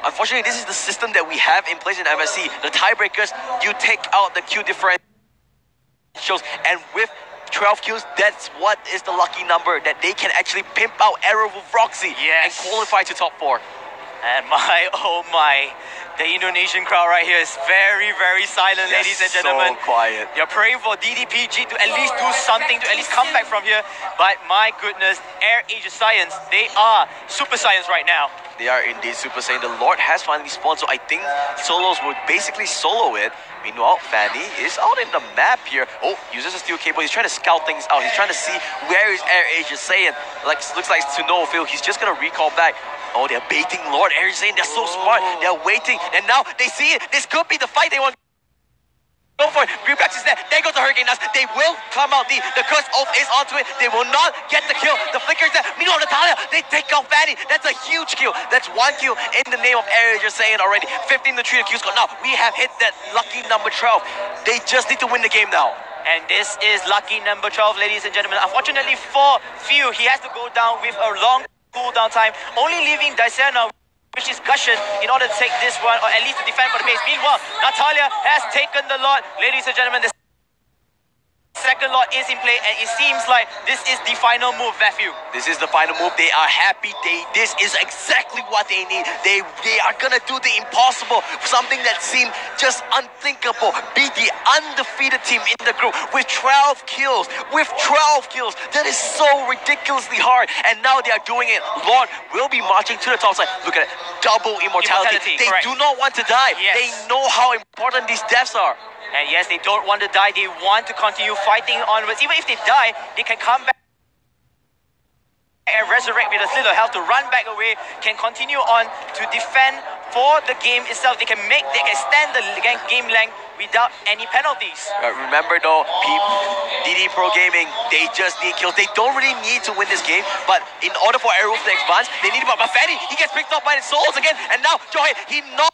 Unfortunately, this is the system that we have in place in MSC. The tiebreakers, you take out the Q differentials, and with 12 kills, that's what is the lucky number that they can actually pimp out Aero with Roxy and qualify to top 4. And my, oh my, the Indonesian crowd right here is very, very silent, ladies and gentlemen. So quiet. You're praying for DDPG to at least do something, to at least come back from here. But my goodness, Air Asia Science, they are Super Science right now. They are indeed Super Saiyan. The Lord has finally spawned, so I think solos would basically solo it. Meanwhile, Fanny is out in the map here. Oh, uses a steel cable. He's trying to scout things out. He's trying to see where is Air Asia Saiyan. Like, looks like to no avail. He's just gonna recall back. Oh, they're baiting Lord Air Asia Saiyan. They're so smart. They're waiting, and now they see it. This could be the fight they want. Go for it. Greenbacks is there. There goes the Hurricane Nuts. They will come out. The curse oath is onto it. They will not get the kill. The flicker is there. Meanwhile, Natalia, they take out Fanny. That's a huge kill. That's 1 kill in the name of Air Asia Saiyan already. 15 to 3 the Q score. Now, we have hit that lucky number 12. They just need to win the game now. And this is lucky number 12, ladies and gentlemen. Unfortunately for Few, he has to go down with a long cooldown time, only leaving Dysena, which is Gushen, in order to take this one, or at least to defend for the base. Meanwhile, Natalia has taken the lot. Ladies and gentlemen, the second lot is in play, and it seems like this is the final move, Matthew. This is the final move. They are happy. This is exactly what they need. They are gonna do the impossible, something that seemed just unthinkable. Beat the undefeated team in the group with 12 kills. With 12 kills, that is so ridiculously hard. And now they are doing it. Lord will be marching to the top side. Look at it, double immortality. They correct. do not want to die. Yes. They know how important these deaths are. And yes, they don't want to die. They want to continue fighting onwards. Even if they die, they can come back and resurrect with a little health to run back away, can continue on to defend for the game itself. They can stand the game length without any penalties. Remember though, DD Pro Gaming, they just need kills. They don't really need to win this game, but in order for Aero to advance, they need to. But Fanny, he gets picked up by the souls again, and now Joy, he knocks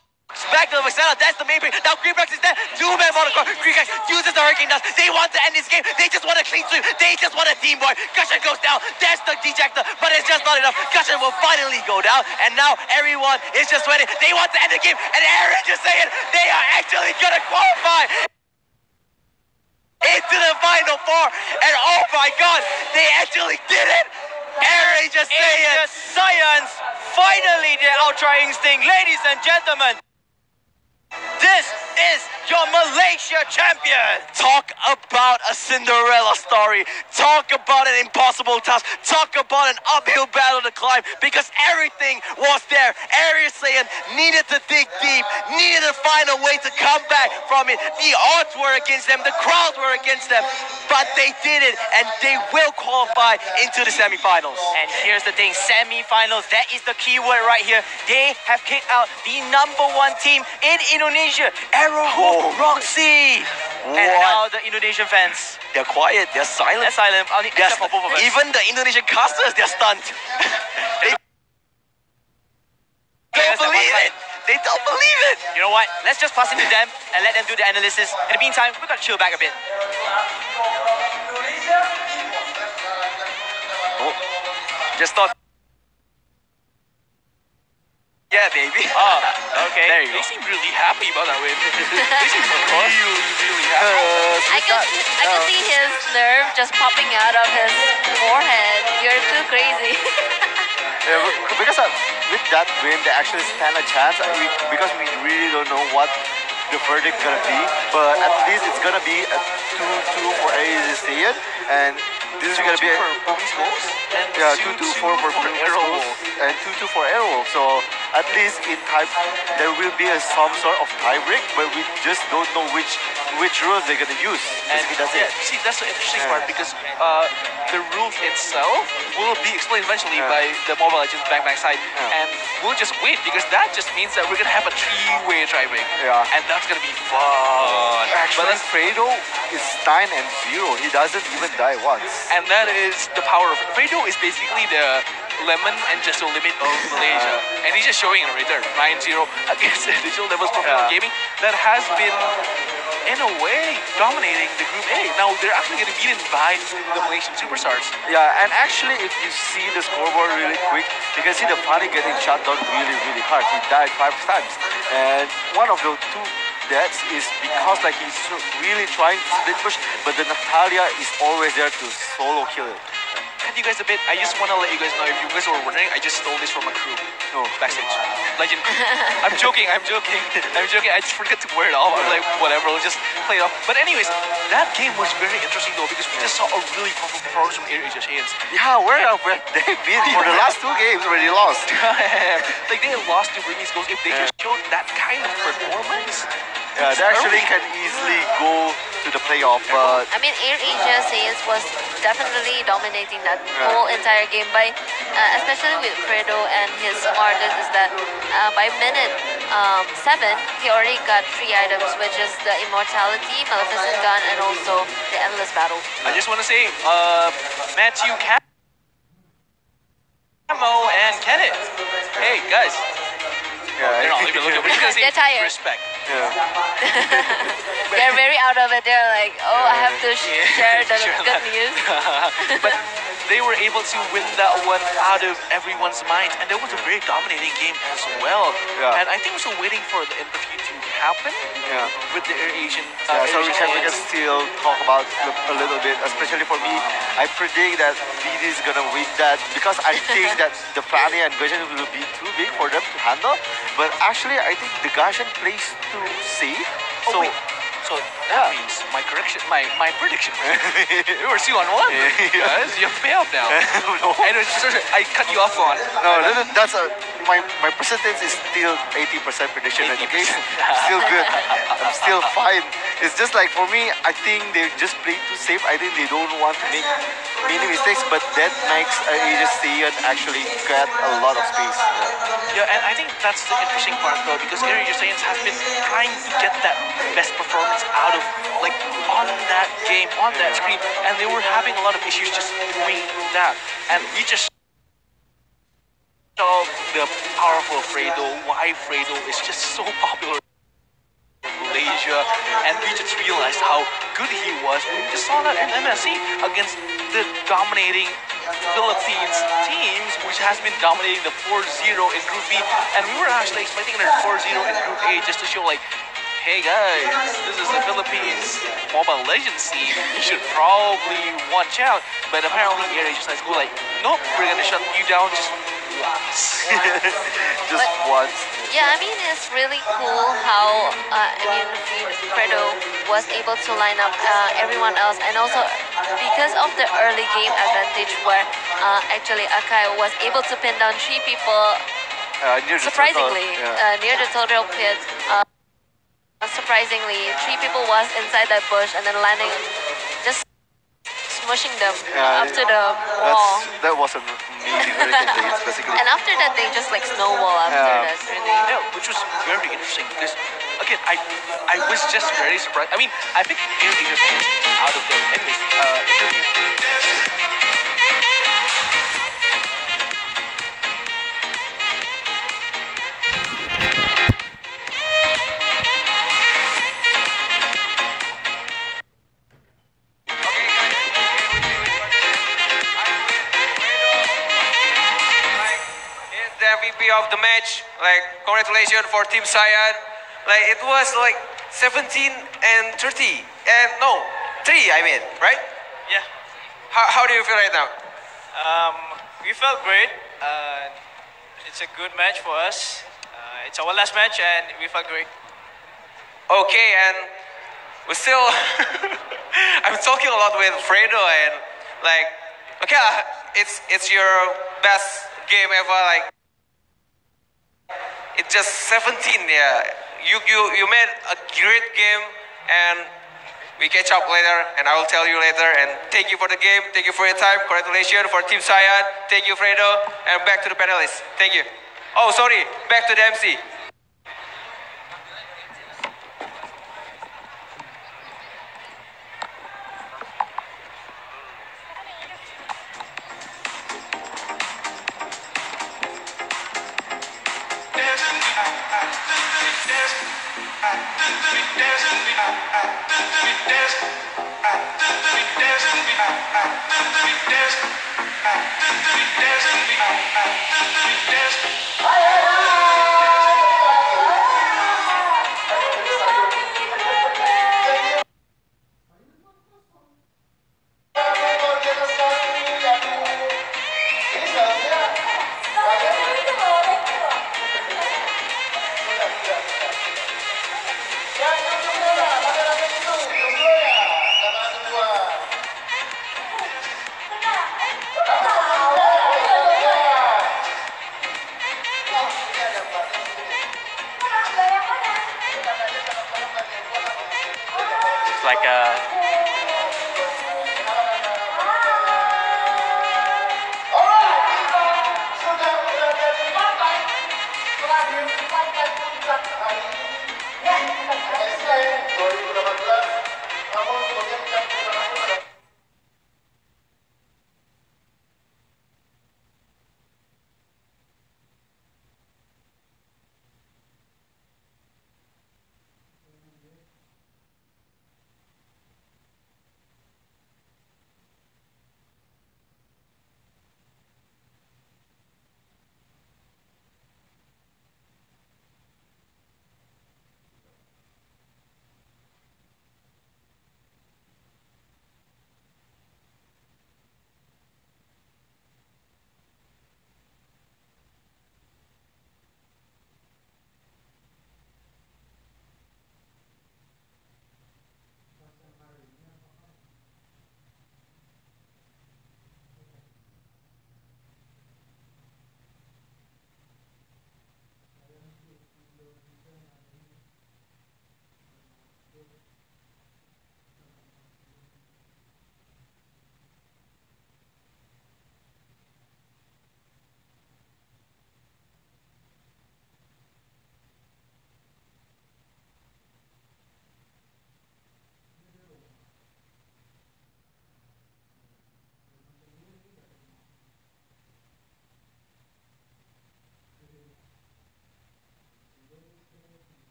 back to the Vexana. That's the main pick. Now Greenbacks is there. 2-man for the core. Greenbacks uses the Hurricane Dust. They want to end this game. They just want a clean sweep. They just want a team boy. Gushen goes down. There's the dejector, but it's just not enough. Gushen will finally go down, and now everyone is just waiting. They want to end the game, and Aaron just saying they are actually gonna qualify into the final 4. And oh my God, they actually did it. Aaron just saying Science, finally the Ultra Instinct, ladies and gentlemen. This is your Malaysia champion. Talk about a Cinderella story. Talk about an impossible task. Talk about an uphill battle to climb, because everything was there. Aries saying needed to dig deep, needed to find a way to come back from it. The odds were against them, the crowd were against them, but they did it, and they will qualify into the semifinals. And here's the thing, semifinals, that is the key word right here. They have kicked out the #1 team in Indonesia, Aero Roxy. And now the Indonesian fans, they're quiet, they're silent. They're silent, except for both of us. Even the Indonesian casters, they're stunned. They don't believe it. They don't believe it. You know what? Let's just pass it to them and let them do the analysis. In the meantime, we're gonna chill back a bit. Oh, just thought. Yeah, baby. Oh, okay. There you They go. seem really happy about that win. They seem really happy. I can see his nerve just popping out of his forehead. You're too crazy. Because with that win, they actually stand a chance. Because we really don't know what the verdict gonna be, but at least it's gonna be a 2-2 for Asia, and this is gonna be for Bobby's goals. And 2-2 for Aero. and 2-2 for Aero. So at least in time there will be some sort of tie break, but we just don't know which rules they're gonna use. And That's it. see, that's the interesting part, because the rules itself will be explained eventually by the Mobile Legends Bang Bang side, and we'll just wait, because that just means that we're gonna have a 3-way tiebreak, and that's gonna be fun. Actually, Fredo is 9-0. He doesn't even die once. And that is the power of Fredo. Is basically the Lemon and Gesso limit of Malaysia, and he's just showing it right there, 9-0 against Digital Devils Professional Gaming that has been, in a way, dominating the Group A. Now they're actually getting beaten by the Malaysian superstars. Yeah, and actually, if you see the scoreboard really quick, you can see the Fanny getting shot down really hard. He died 5 times, and one of the two deaths is because like he's really trying to split push, but the Natalia is always there to solo kill it. Cut you guys a bit. I just want to let you guys know, if you guys were wondering, I just stole this from a crew. No, backstage. Legend. I'm joking. I just forgot to wear it off. I'm like, whatever, we'll just play it off. But anyways, that game was very interesting though, because we just saw a really powerful performance from Aero VS ASYN. Yeah, where they've been for the last 2 games where they lost. Like they lost to Burmese goals. If they just showed that kind of performance, yeah, they actually can easily go to the playoff, but I mean, Aero VS ASYN was definitely dominating that whole entire game by, especially with Fredo and his smartest is that by minute 7, he already got 3 items, which is the Immortality, Maleficent Gun, and also the Endless Battle. I just want to say, Matthew, Camo, and Kenneth. Hey, guys. yeah, They're not even looking. We're just going to say They're tired. respect. yeah. They're very out of it. They're like, oh, I have to share the good news. But they were able to win that one out of everyone's minds, and that was a very dominating game as well. Yeah. And I think we're still waiting for the interview to happen Yeah. with the Air Asian. Yeah, so Air we Asian can fans. still talk about a little bit, especially for me. I predict that BD is gonna win that because I think that the Fanny and Gajan will be too big for them to handle. But actually, I think the Gajan plays too safe. Oh, wait. So that means my prediction. We were 2-1. Guys, you have to pay up now. No. Anyways, I cut you off on. That's my percentage is still 80% prediction. 80%. Okay, still good. I'm still fine. It's just like for me, I think they just play too safe. I think they don't want to make many mistakes, but that makes Aegis Saiyan actually get a lot of space. Yeah, and I think that's the interesting part though, because Aero VS ASYN has been trying to get that best performance out of, like, on that game, on that screen, and they were having a lot of issues just doing that. And we just saw the powerful Fredo, why Fredo is just so popular in Malaysia, and we just realized how good he was. We just saw that in MSC against the dominating Philippines teams, which has been dominating the 4-0 in Group B, and we were actually expecting another 4-0 in Group A just to show, like, hey guys, this is the Philippines Mobile Legends team. You should probably watch out. But apparently Aero just like, like, nope, we're gonna shut you down just once. Just once. Yeah, I mean, it's really cool how, Fredo was able to line up everyone else, and also because of the early game advantage where actually Akai was able to pin down 3 people, Near the surprisingly, total, yeah. near the total pit. Surprisingly, 3 people was inside that bush and then landing, just smushing them up to the wall. That was an amazing hurricane, basically. And after that, they just like snowball after Yeah. that, really. Yeah, which was very interesting because, again, I was just very surprised. I mean, I picked Aero VS ASYN out of the interview. The MVP of the match. Like, congratulations for Team Cyan. Like, it was like 17 and 30. And no, 3, I mean, right? Yeah. How do you feel right now? We felt great. It's a good match for us. It's our last match and we felt great. Okay, and we still. I'm talking a lot with Fredo and like, okay, it's your best game ever. Like, it's just 17. Yeah, you made a great game, and we catch up later, and I will tell you later. And thank you for the game. Thank you for your time. Congratulations for Team Cyan. Thank you, Fredo. And back to the panelists. Thank you. Oh, sorry. Back to the MC.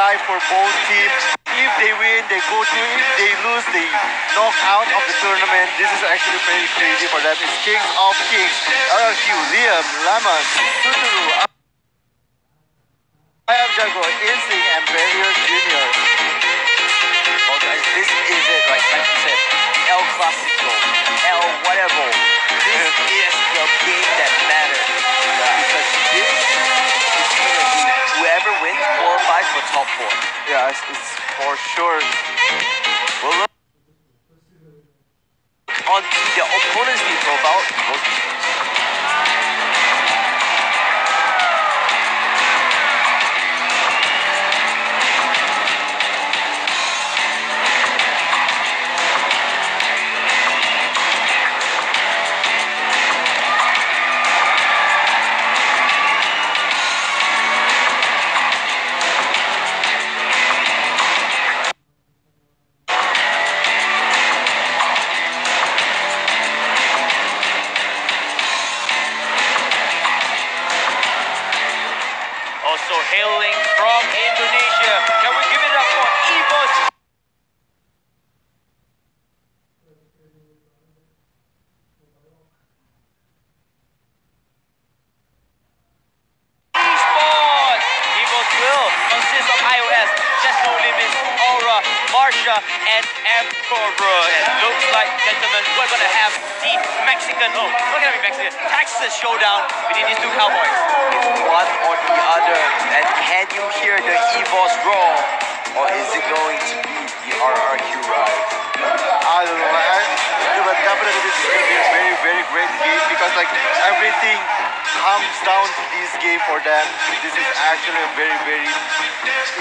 life for both teams. If they win, they go through. If they lose, they knock out of the tournament. This is actually very crazy for them. It's Kings of Kings, RRQ, Liam, Lemon, Tuturu, I am Jago, Instinct, and Barriers Jr. Well, guys, this is it, right? Like you said, El Clasico, El whatever. This is the game that matters. Because this is going to be whoever wins qualifies for top 4. Yeah, it's for sure. We'll look on the opponent's team profile. Also hailing from Indonesia. Can we give it up for EVOS? Esports! EVOS will consist of iOS, Just No Limits, Aura, Marsha, and Emperor. And looks like, gentlemen, we're gonna have the Mexican, oh, it's not gonna be Mexican, Texas showdown between these two cowboys. One or the other. And can you hear the EVOS roar? Or is it going to be the RRQ ride? I don't know, but definitely this is going to be a very, very great game because like everything comes down to this game for them. This is actually a very, very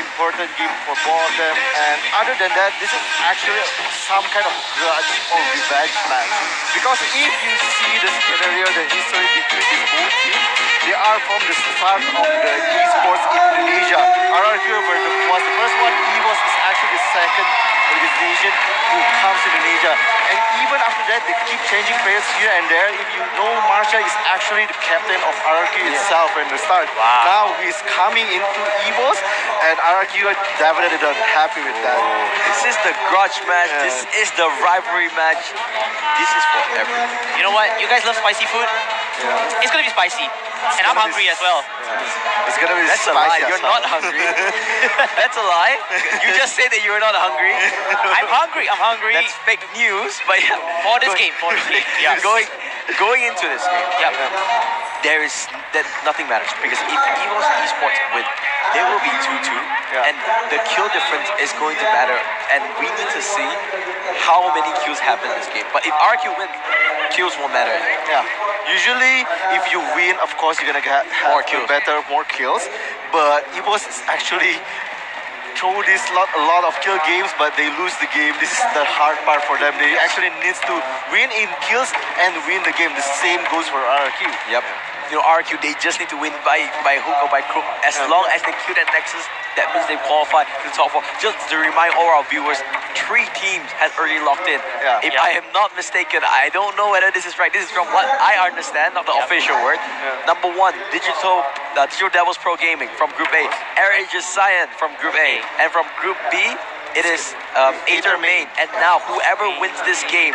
important game for both of them. And other than that, this is actually some kind of grudge or revenge match. Because if you see the scenario, the history between these both teams, they are from the start of the esports in Indonesia. RRQ was the first one, EVOS is actually the second organization who comes to Indonesia. And even after that, they keep changing players here and there. If you know, Marsha is actually the captain of RRQ itself in the start. Wow. Now he's coming into EVOS, and RRQ are definitely not happy with that. This is the grudge match. This is the rivalry match. This is for everyone. You know what? You guys love spicy food? It's gonna be spicy. And I'm hungry as well. It's gonna be That's a spicy lie. as You're well. not hungry. That's a lie. You just said that you were not hungry. I'm hungry. I'm hungry. That's fake news. But yeah, For this game. Yeah. going into this game, Yep. there is that nothing matters because if EVOS Esports win, there will be 2-2, and the kill difference is going to matter. And we need to see how many kills happen in this game. But if RQ wins, kills won't matter. Yeah. Usually, if you win, of course, you're gonna have More kills. more kills. But EVOS is actually throw this a lot of kill games, but they lose the game. This is the hard part for them. They actually needs to win in kills and win the game. The same goes for RRQ. Yep. You know, RQ, they just need to win by hook or by crook. As long as they kill that Nexus, that means they qualify to the top 4. Just to remind all our viewers, 3 teams has already locked in. Yeah. If I am not mistaken, I don't know whether this is right. This is from what I understand, not the official word. Number 1, Digital Devils Pro Gaming from Group A. Aegis Cyan from Group A. And from Group B, it is Aether Main. And now, whoever wins this game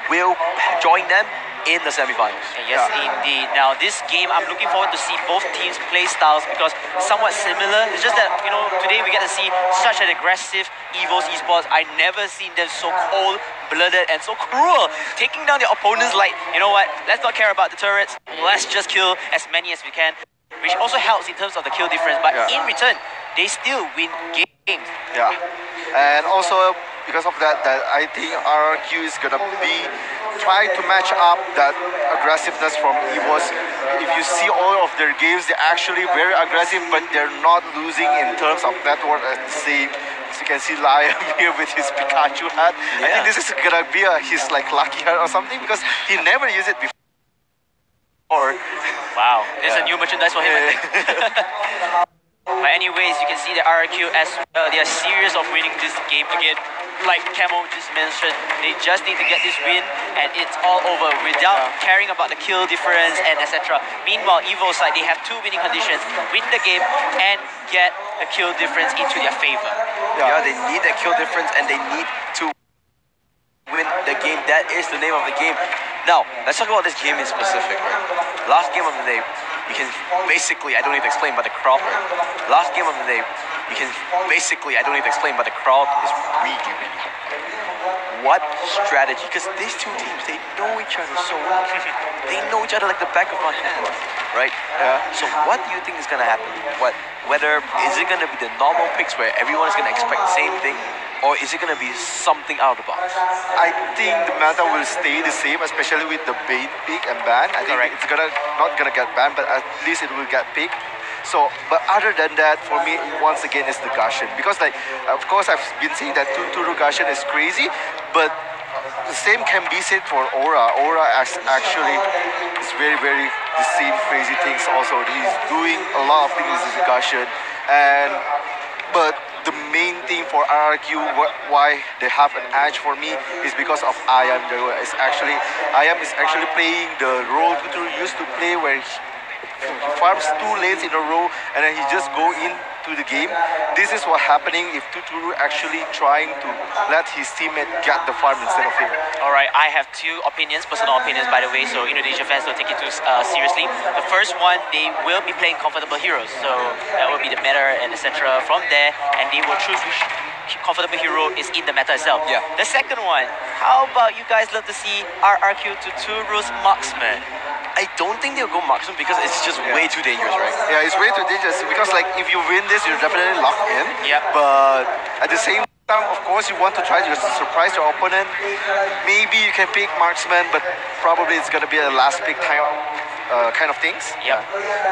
will join them in the semifinals. Yes, indeed. Now, this game, I'm looking forward to see both teams' play styles because somewhat similar. It's just that, you know, today we get to see such an aggressive EVOS Esports. I never seen them so cold-blooded and so cruel, taking down their opponents like, you know what, let's not care about the turrets. Let's just kill as many as we can, which also helps in terms of the kill difference. But in return, they still win games. Yeah. And also, because of that I think RRQ is gonna be try to match up that aggressiveness from EVOS. If you see all of their games, they're actually very aggressive, but they're not losing in terms of network at the same. As you can see Liam here with his Pikachu hat. I think this is gonna be his like lucky hat or something because he never used it before. Wow, there's a new merchandise for him, I think. But anyways, you can see the RRQ as well. They are serious of winning this game again. Like Camo just mentioned, they just need to get this win and it's all over without caring about the kill difference and etc. Meanwhile, EVO side, they have 2 winning conditions: win the game and get a kill difference into their favor. Yeah, they need that kill difference and they need to win the game. That is the name of the game. Now, let's talk about this game in specific, right? Last game of the day, you can basically, I don't need to explain, but the crowd, right? Last game of the day, you can basically, I don't need to explain, but the crowd is really, really hot. What strategy? Because these two teams, they know each other so well. They know each other like the back of my hand, right? So what do you think is going to happen? Whether, is it going to be the normal picks where everyone is going to expect the same thing? Or is it going to be something out of the box? I think the meta will stay the same, especially with the bait pick and ban. I think it's not gonna get banned, but at least it will get picked. So, but other than that, for me, once again, is the Guardian. Because, like, of course, I've been saying that Tuturu Guardian is crazy, but the same can be said for Aura. Aura actually is very, very the same crazy things also. He's doing a lot of things with the Guardian. But the main thing for RRQ, why they have an edge for me, is because of IAM. IAM is actually playing the role Tuturu used to play, where he farms 2 lanes in a row and then he just go into the game. This is what happening if Tuturu actually trying to let his teammate get the farm instead of him. Alright, I have 2 opinions, personal opinions by the way, so Indonesia fans don't take it too seriously. The first one, they will be playing comfortable heroes, so that will be the meta and etc. From there, and they will choose which comfortable hero is in the meta itself. Yeah. The second one, how about you guys love to see RRQ Tuturu's marksman? I don't think they'll go marksman because it's just way too dangerous, right? Yeah, it's way too dangerous because, like, if you win this, you're definitely locked in. Yeah. But at the same time, of course, you want to try to surprise your opponent. Maybe you can pick marksman, but probably it's gonna be a last pick time kind of things. Yeah.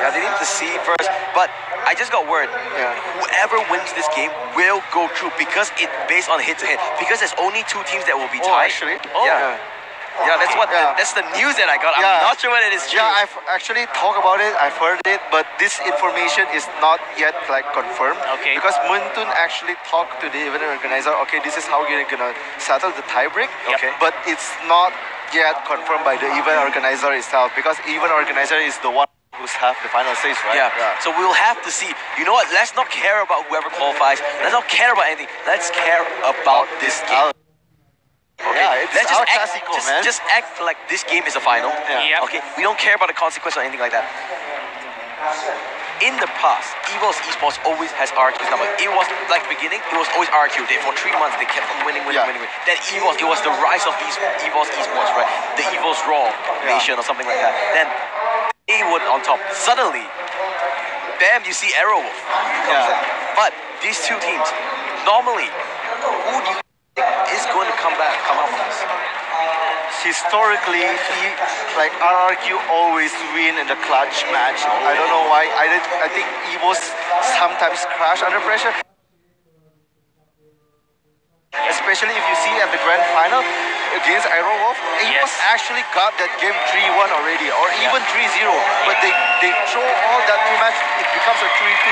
Yeah, they need to see first. But I just got word. Whoever wins this game will go through because it's based on hit-to-hit. Because there's only 2 teams that will be tied. Actually? Yeah. Yeah, that's the news that I got. I'm not sure whether it is true. Yeah, I've actually talked about it. I've heard it, but this information is not yet like confirmed. Okay. Because Muntun actually talked to the event organizer. Okay, this is how we're gonna settle the tiebreak. Okay. But it's not yet confirmed by the event organizer itself, because event organizer is the one who's have the final stage, right? Yeah. So we'll have to see. You know what? Let's not care about whoever qualifies. Let's not care about anything. Let's care about this game. Okay. Yeah, it's let's our classico, man. just act like this game is a final. Yeah. Okay, we don't care about the consequence or anything like that. In the past, EVOS Esports always has RRQ's number. It was like the beginning, it was always RRQ. For 3 months, they kept on winning. Then EVOS, it was the rise of EVOS Esports, right? The EVOS Raw Nation or something like that. Then they were on top. Suddenly, bam, you see Aero comes in. But these 2 teams, normally, who do you is going to come out from this? Historically, RRQ always win in the clutch match. I don't know why. I think EVOS sometimes crash under pressure. Especially if you see at the grand final against Aero EVOS actually got that game 3-1 already, or even 3-0. But they throw all that 2 match, it becomes a 3-2.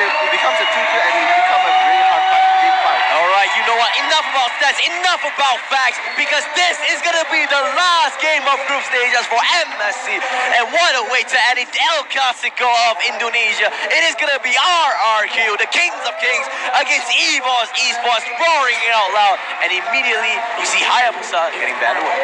It becomes a 2-2 and it becomes a very hard game fight. Alright, you know what? Enough about stats, enough about facts, because this is gonna be the last game of group stages for MSC. And what a way to end it, El Clasico of Indonesia. It is gonna be RRQ, the Kings of Kings, against EVOS Esports, roaring it out loud. And immediately, you see Hayabusa getting banned away.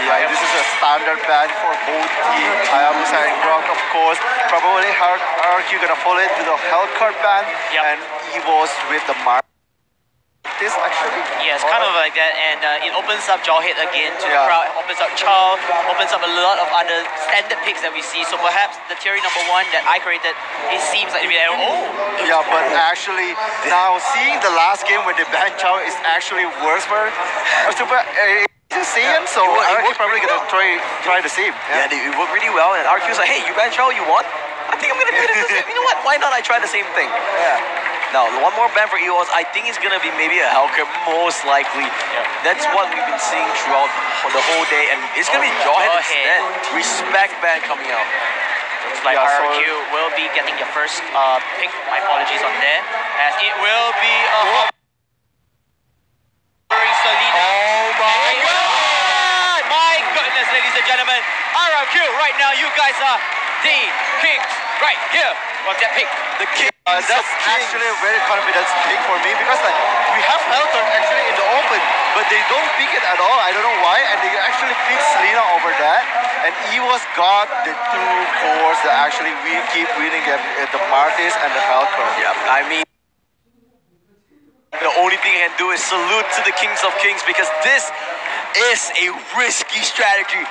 Yeah, this is a standard ban for both teams. Hayabusa and Grok, of course. Probably RRQ gonna follow it with a Hellcard ban, and EVOS with the mark. This actually? Yes, kind of like that, and it opens up Jawhead again to the crowd, opens up Chow, opens up a lot of other standard picks that we see. So perhaps the theory number 1 that I created, it seems like Yeah, but actually now seeing the last game when they banned Chow is actually worse for Super Saiyan, so RRQ probably gonna try the same. Yeah, it worked really well, and RQ's like, hey, you banned Chow, you won? I think I'm gonna do the same. You know what? Why not? I try the same thing. Yeah. Now, 1 more ban for EVOS, I think it's going to be maybe a Hellcat, most likely. That's what we've been seeing throughout the whole day, and it's going to be Jawhead instead. Respect ban coming out. Looks like Yeah, so- RRQ will be getting their first pick. My apologies on there. As it will be Selena. Oh my God! My goodness, ladies and gentlemen. RRQ, right now you guys are the kings right here. Well, that pick. The king. That's actually a very confident pick for me because like we have Helter actually in the open, but they don't pick it at all. I don't know why, and they actually pick Selena over that. And EVOS got the two cores that actually we keep winning them, the Martis and the Helter. Yeah, I mean, the only thing I can do is salute to the Kings of Kings because this is a risky strategy.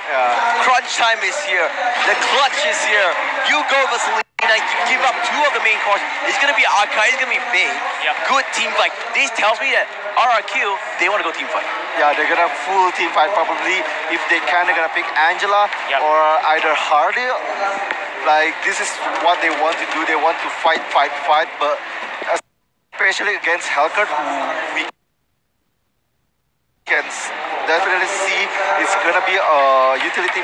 Crunch time is here. The clutch is here. You go for Selena, you give up two of the main cores. It's going to be Archive, it's going to be big. Yep. Good team fight. This tells me that RRQ, they want to go team fight. Yeah, they're gonna full team fight probably. If they can, they're gonna pick Angela Yep. or either Hardy. Like this is what they want to do. They want to fight, but especially against Hellcat, we can definitely see it's gonna be a utility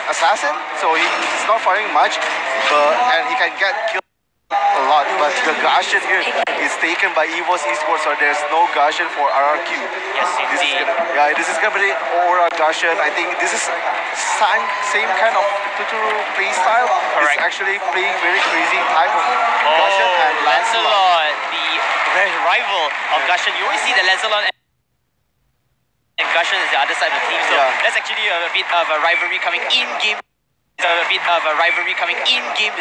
assassin. So he's not firing much, and he can get killed a lot. But the Gashan here is taken by EVOS Esports, so there's no Gashan for RRQ. Yes, indeed. This is gonna be Aura Gashan. I think this is same kind of tutorial play style. Correct. It's actually playing very crazy type of Gashan and Lancelot. Lancelot, the rival of Gashan. You always see the Lancelot and Gashan is the other side of the team. So Yeah. that's actually a bit of a rivalry coming in game.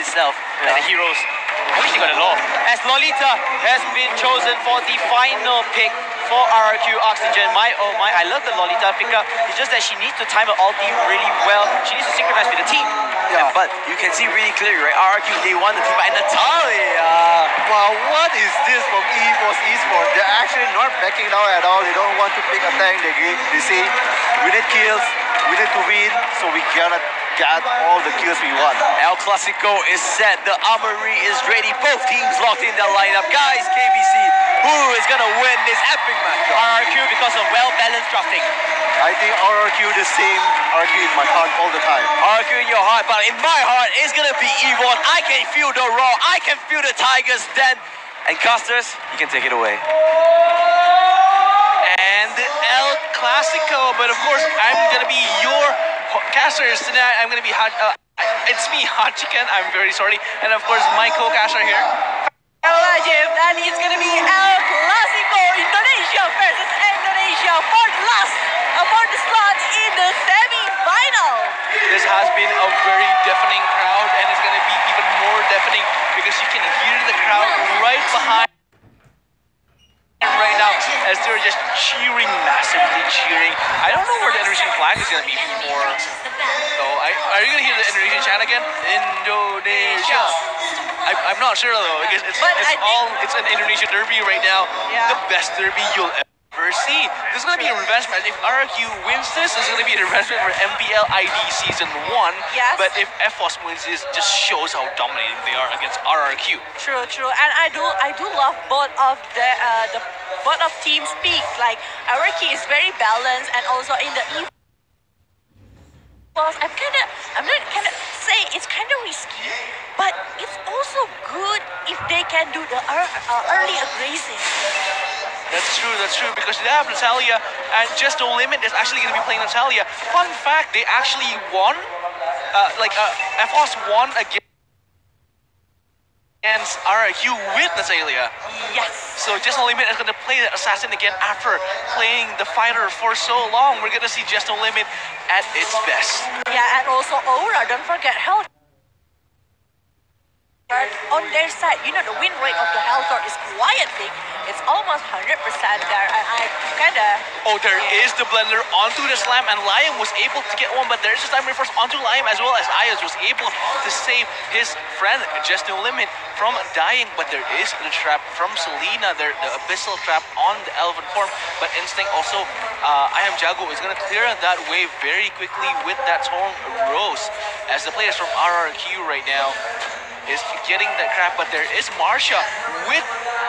Itself. Like the heroes. I wish they got a law. As Lolita has been chosen for the final pick for RRQ Oxygen. My oh my, I love the Lolita pickup. It's just that she needs to time her ulti really well. She needs to synchronize with the team. Yeah, but you can see really clearly, right? RRQ, they won the team fight. Natalia! Wow, what is this from EVOS Esports? They're actually not backing down at all. They don't want to pick a tank. They say we need kills, we need to win, so we cannot get all the kills we want. El Clasico is set. The Armory is ready. Both teams locked in their lineup. Guys, KBC, who is going to win this epic matchup? RRQ because of well-balanced drafting. I think RRQ the same RRQ in my heart all the time. RRQ in your heart, but in my heart, it's going to be Evon. I can feel the raw. I can feel the Tigers then. And casters, you can take it away. And El Clasico, but of course, I'm going to be your casters tonight. I'm going to be it's me, Hot Chicken. I'm very sorry. And of course, my co-caster here. And it's gonna be El Clasico, Indonesia versus Indonesia for the slot in the semi-final. This has been a very deafening crowd, and it's going to be even more deafening because you can hear the crowd right behind right now as they're just cheering, massively cheering. I don't know where the Indonesian flag is going to be for. So, are you going to hear the Indonesian chant again? Indonesia. I'm not sure though because it's an Indonesia derby right now. Yeah. The best derby you'll ever see. This is going to be a revenge match. If RRQ wins this is going to be a revenge match for MPL ID Season 1. Yes. But if FOS wins this, just shows how dominating they are against RRQ. True. And I do love both of the both of teams' peak. Like Araki is very balanced, and also in the EVOS, I'm not say it's kind of risky, but it's also good if they can do the early aggressing. That's true, because they have Natalia, and Just No Limit is actually going to be playing Natalia. Fun fact, they actually won, FOS won against RRQ with Natalia. Yes. So Just No Limit is going to play the Assassin again after playing the Fighter for so long. We're going to see Just No Limit at its best. Yeah, and also Aura, don't forget Hell. On their side, you know, the win rate of the Helltor is quite big. It's almost 100% there, and I kinda... Oh, there is the blender onto the slam, and Liam was able to get one, but there's the time reverse onto Liam as well as Ayaz was able to save his friend, Just No Limit, from dying. But there is the trap from Selena, the Abyssal trap on the Elven form, but Instinct also, I Am Jago is going to clear that wave very quickly with that Torn Rose, as the players from RRQ right now is getting that crap, but there is Marsha with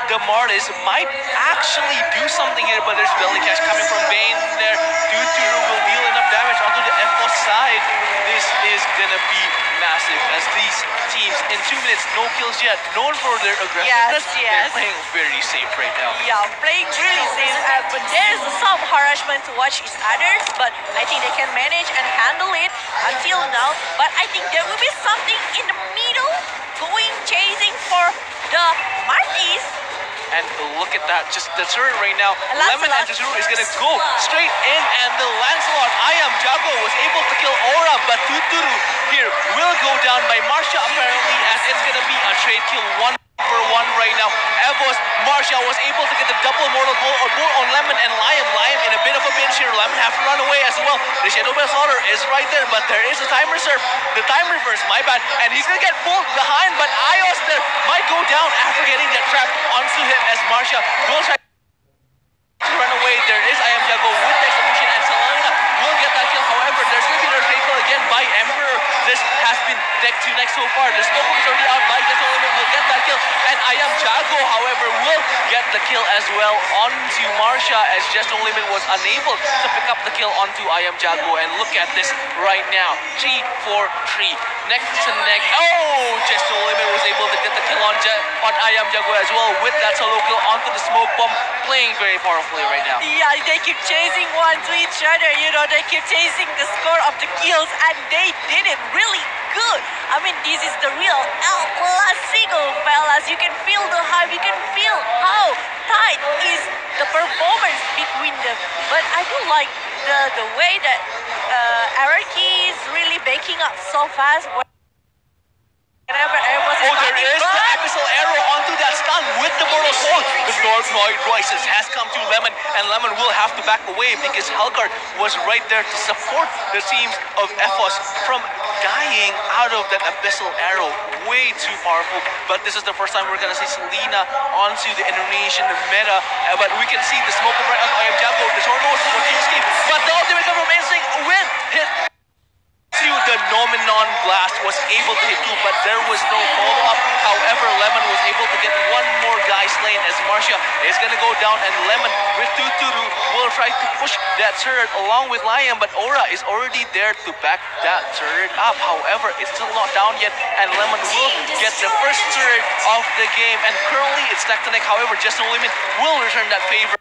the Martis might actually do something here, but there's belly cash coming from Bane there. Tuturu will deal enough damage onto the FOS side. This is gonna be massive as these teams in 2 minutes, no kills yet, known for their aggressiveness. Yes. They're playing very safe right now. Yeah, playing really safe, but there's some harassment to watch each others, but I think they can manage and handle it until now. But I think there will be something in the middle going chasing for the Martis. And look at that, just the turret right now. Lancelot. Lemon and Jazuru is gonna go straight in, and the Lancelot, Jago was able to kill Aura, but Tuturu here will go down by Marsha apparently, as it's gonna be a trade kill 1-for-1 right now. EVOS, Marsha was able to get the double mortal blow on Lemon and Liam. Liam in a bit of a pinch here. Lemon have to run away as well. The Shadow Bell Slaughter is right there, but there is a time reserve. The time reverse, my bad. And he's gonna get pulled behind, but Ios there might go down after getting that trap onto him as Marsha will try to run away. There is Jago with the execution, and Selena will get that kill. However, there's gonna be a trade kill again by Emperor. This has been neck to neck so far. The smoke is already out by Just Limit, will get that kill, and Jago, however, will get the kill as well onto Marsha, as Just Limit was unable to pick up the kill onto Jago. And look at this right now, 3-4-3, neck to neck. Oh, Just Limit was able to get the kill on Jago as well with that solo kill onto the smoke bomb, playing very powerfully right now. Yeah, they keep chasing one to each other, they keep chasing the score of the kills, and they did it really good. I mean, this is the real El Clasico, fellas. You can feel the hype, you can feel how tight is the performance between them. But I do like the way that RRQ is really baking up so fast. Whenever everyone's there is the Abyssal Arrow onto that stun with the Mortal Coil. The Dark Knight Rises has come to Lemon, and Lemon will have to back away because Helgard was right there to support the teams of EVOS from dying out of that Abyssal Arrow. Way too powerful, but this is the first time we're gonna see Selena onto the Indonesian meta, but we can see the smoke right on Jago. The Torno was able to escape, but the ultimate cover from Instinct with hit to the Nominon Blast was able to hit too, but there was no follow-up. However, Lemon was able to get one more guy slain as Marsha is gonna go down, and Lemon with Tuturu will try to push that turret along with Liam, but Aura is already there to back that turret up. However, it's still not down yet, and Lemon will get the first turret of the game, and currently it's neck to neck. However, Just No Limit will return that favor.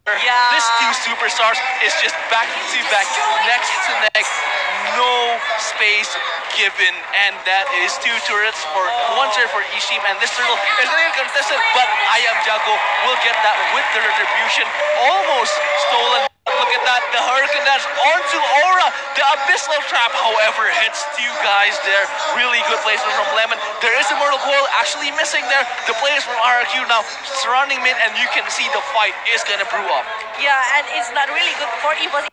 Yeah. This two superstars is just back to back, neck to neck, no space given, and that is two turrets for one turret for each team, and this turtle is really contested, but Jago will get that with the retribution, almost stolen. Look at that, the Hurricane Dash onto Aura. The Abyssal Trap, however, hits two guys there. Really good placement from Lemon. There is a Mortal Coil actually missing there. The players from RRQ now surrounding mid, and you can see the fight is gonna brew up. Yeah, and it's not really good for EVOS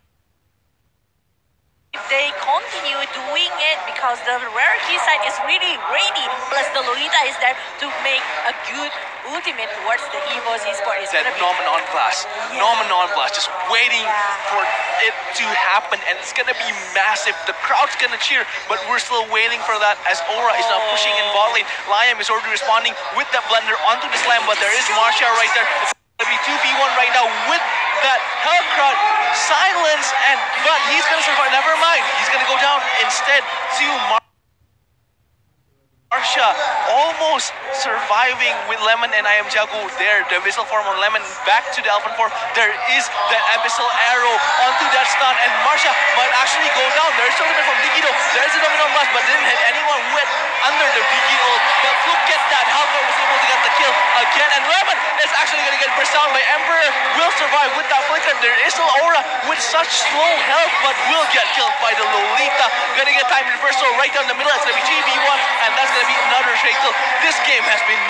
if they continue doing it, because the RRQ side is really ready. Plus the Lolita is there to make a good ultimate towards the EVOS eSport. It's that Nominon Blast. Yeah. Nominon Blast, just waiting for it to happen, and it's gonna be massive. The crowd's gonna cheer, but we're still waiting for that as Aura is now pushing in bot lane. Liam is already responding with that blender onto the slam, but there is Marsha right there. It's gonna be 2v1 right now with that Hell Crowd silence, but he's gonna survive. Never mind, he's gonna go down instead to Marsha, almost surviving with Lemon and Jago there. The Abyssal form on Lemon back to the Alphan form. There is the Abyssal Arrow onto that stun, and Marsha might actually go down. There is ultimate from Digito. There is a Domino Blast, but didn't hit anyone with under the Digito. But look at that, Helga was able to get the kill again, and Lemon is actually going to get burst down by Emperor. Will survive with that flicker. There is still Aura with such slow health, but will get killed by the Lolita. Gonna get time reversal right down the middle. It's gonna be 3v1, and that's gonna be another trade kill. This game has been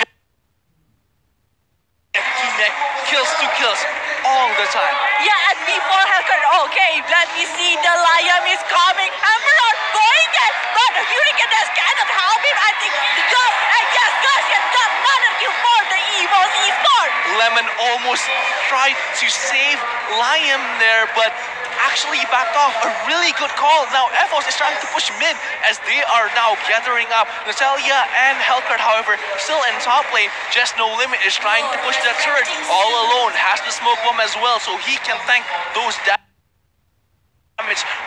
neck to neck, kills to kills all the time. Yeah, and before Helker, okay, let me see, the Liam is coming. Emperor going in, but the Hurricane Dash cannot help him. I think the goal, and yes, Guardian got another kill for the EVOS eSport. Lemon almost tried to save Liam there, but actually backed off. A really good call. Now FOS is trying to push mid as they are now gathering up. Natalia and Hellcurt, however, still in top lane. Just No Limit is trying to push that turret all alone. Has the smoke bomb as well, so he can tank those damage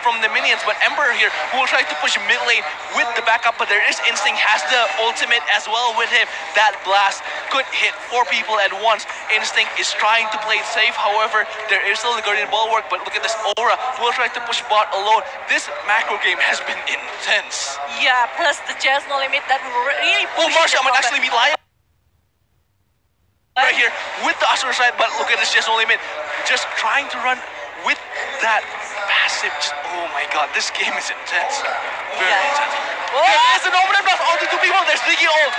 from the minions. But Emperor here will try to push mid lane with the backup, but there is Instinct, has the ultimate as well with him. That blast could hit 4 people at once. Instinct is trying to play it safe, however, there is still the Guardian Bulwark, but look at this Aura will try to push bot alone. This macro game has been intense. Yeah, plus the Jazz No Limit that really Marsha might actually meet Lion right here with the Asur side, but look at this Jazz No Limit just trying to run with that passive. Oh my god, this game is intense. Very intense. There is an opening blast onto 2 people. There's Diggy all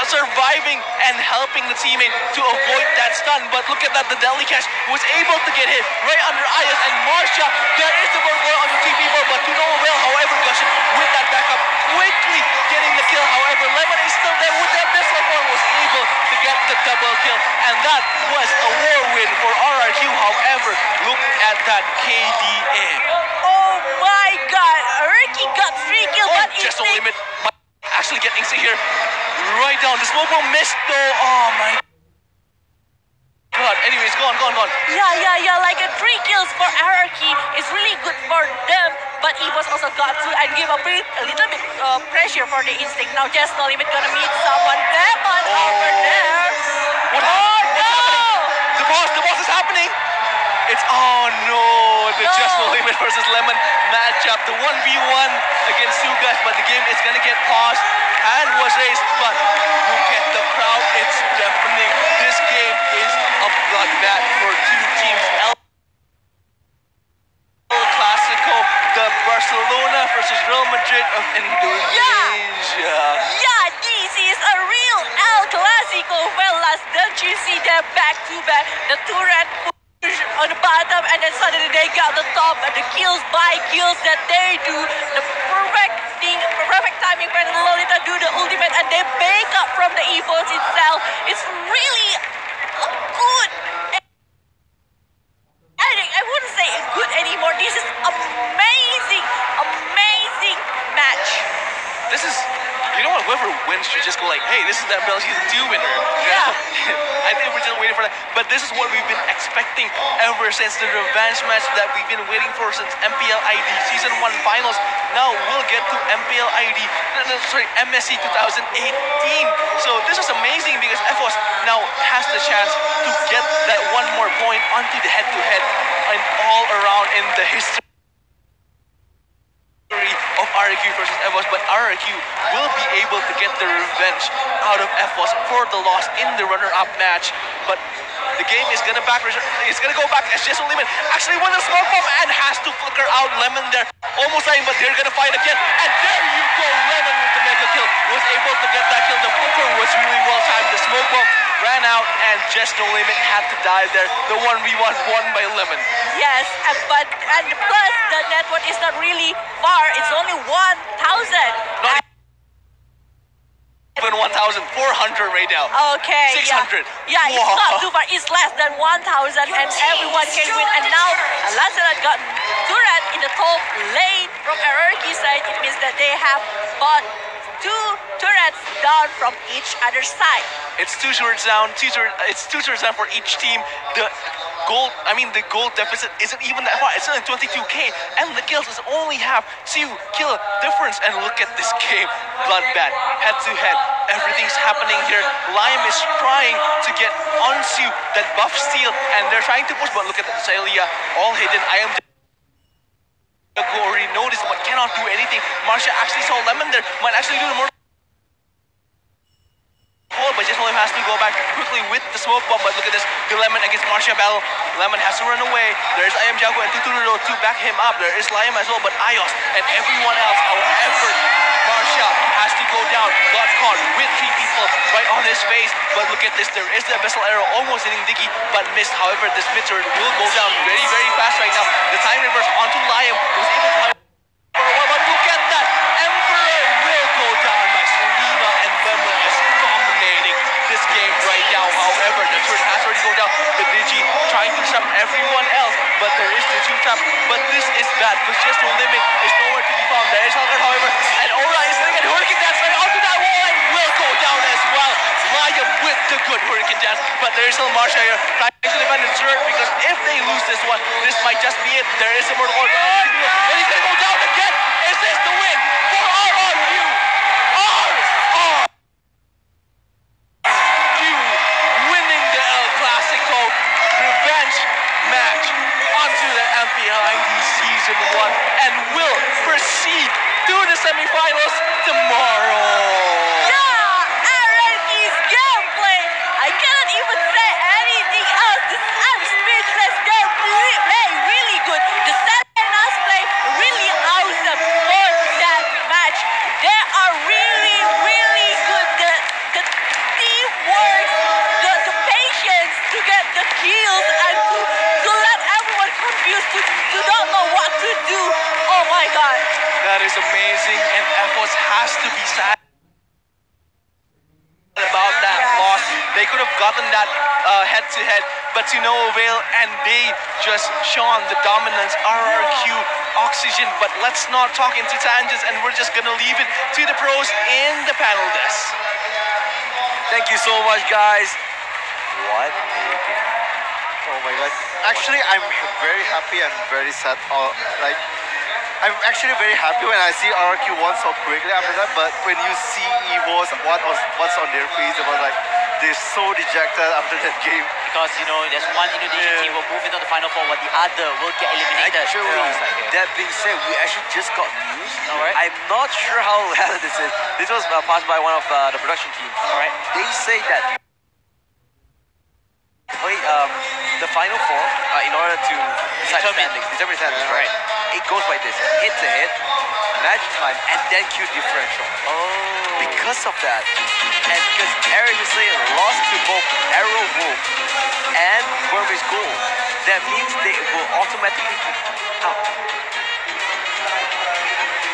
surviving and helping the teammate to avoid that stun. But look at that, the Deadly Cash was able to get hit right under Ayas and Marsha. There is the burn onto 2 people, but to no avail. However, Gushin with that backup quickly getting the kill. However, Lemon is still there with that missile form, was able to get the double kill. And that was a war win for RRQ. However, look at that KDA. Oh my god, Ricky got 3 kills, but Just No Limit might actually get Instinct here. Right down. The smoke bomb missed though. Oh my god. Anyways, go on. Yeah, like a 3 kills for RRQ is really good for them, but EVOS also got to and give a little bit pressure for the Instinct. Now Just No Limit gonna meet someone. Demon over there. What's happening? The boss is happening. It's the Just No Limit versus Lemon matchup. The 1v1 against 2 guys, but the game is gonna get paused and was raised. But look at the crowd, it's deafening. This game is a bloodbath for 2 teams. El Clasico, the Barcelona versus Real Madrid of Indonesia. Yeah, this is a real El Clasico, fellas. Don't you see them back to back? The turret on the bottom, and then suddenly they got the top, and the kills by kills that they do, the perfect timing for the Lolita do the ultimate, and they make up from the EVOS itself. It's really good. I wouldn't say good anymore. This is amazing match. This is, you know what, whoever wins should just go like, hey, this is that Bell Season 2 winner. Yeah. I think we're just waiting for that. But this is what we've been expecting ever since the revenge match that we've been waiting for since MPL ID Season 1 Finals. Now we'll get to MPL ID, MSC 2018. So this is amazing because FOS now has the chance to get that 1 more point onto the head-to-head and all around in the history of RRQ versus EVOS, but RRQ will be able to get the revenge out of EVOS for the loss in the runner-up match. But the game is gonna go back as Just No Limit actually won the smoke bomb and has to flicker out Lemon there. Almost dying, but they're gonna fight again. And there you go, Lemon with the mega kill. Was able to get that kill. The flicker was really well timed. The smoke bomb ran out and Just No Limit had to die there. The 1v1 won by Lemon. Yes, and plus the network is not really far. It's only 1,000. Not even 1,400 right now. Okay, 600. Yeah, it's not too far. It's less than 1,000 and everyone can win. And now Lancelot got turret in the top lane from RRQ side. It means that they have bought 2 turrets down from each other side. It's 2 turrets down. It's 2 turrets down for each team. The gold deficit isn't even that far. It's only 22k, and the kills is only half 2 kill difference. And look at this game, bloodbath, head to head. Everything's happening here. Lime is trying to get onto that buff steal, and they're trying to push. But look at the Celia, all hidden. I am already noticed, but cannot do anything. Marsha actually saw Lemon there. Might actually do the more. But Just No Limit has to go back quickly with the smoke bomb. But look at this, the Lemon against Marsha battle. Lemon has to run away. There's I Am Jago and Tuturo to back him up. There is Liam as well, but Ayos and everyone else. However, Marsha has to go down. Got caught with 3 people right on his face. But look at this, there is the Abyssal Arrow almost hitting Diggy, but missed. However, this mid turret will go down very, very fast right now. The time reverse onto Liam, who's able to climb for a while, but look at that. Emperor will go down by Selena, and Lemon is dominating this game right now. However, the turret has already gone down. The Digi trying to stop everyone else. but there is the two trap. But this is bad because just no limit is nowhere to be found. There is Halkan, however, and Aura is looking at Hurricane Dance right onto that wall and will go down as well. Lion with the good Hurricane Dance, but there is still Marsha here trying to defend the turret because if they lose this one, this might just be it. There is a more and he's gonna go down again. Is this the win for RRQ? Winning the El Clasico revenge match onto the MP90 Season 1 and will proceed to the semifinals tomorrow. Yeah, RRQ's gameplay. I cannot even say anything else. I'm speechless. They're really good. The Selena's play really awesome for that match. They are really good. The teamwork, the patience to get the kills and to let everyone confused to don't know what to do. Oh my god. That is amazing, and FOS has to be sad about that loss. They could have gotten that head-to-head, but to no avail, and they just shown the dominance. RRQ, Oxygen, but let's not talk into tangents, and we're just gonna leave it to the pros in the panel desk. Thank you so much, guys. What? Oh my god. Actually, I'm very happy and very sad. I'm actually very happy when I see RRQ won so quickly after that, but when you see EVOS, what's on their face, it was like they're so dejected after that game. Because, you know, there's one Indonesian team will move into the final four, while the other will get eliminated. Actually, that being said, we actually just got news. Alright. I'm not sure how valid this is. This was passed by one of the production teams. Alright. They say that the final four, in order to determine standings, right? It goes like this: hit to hit, match time, and then Q differential. Oh. Because of that, and because Aero lost to both Aero Wolf and Burmese Gold, that means they will automatically be out.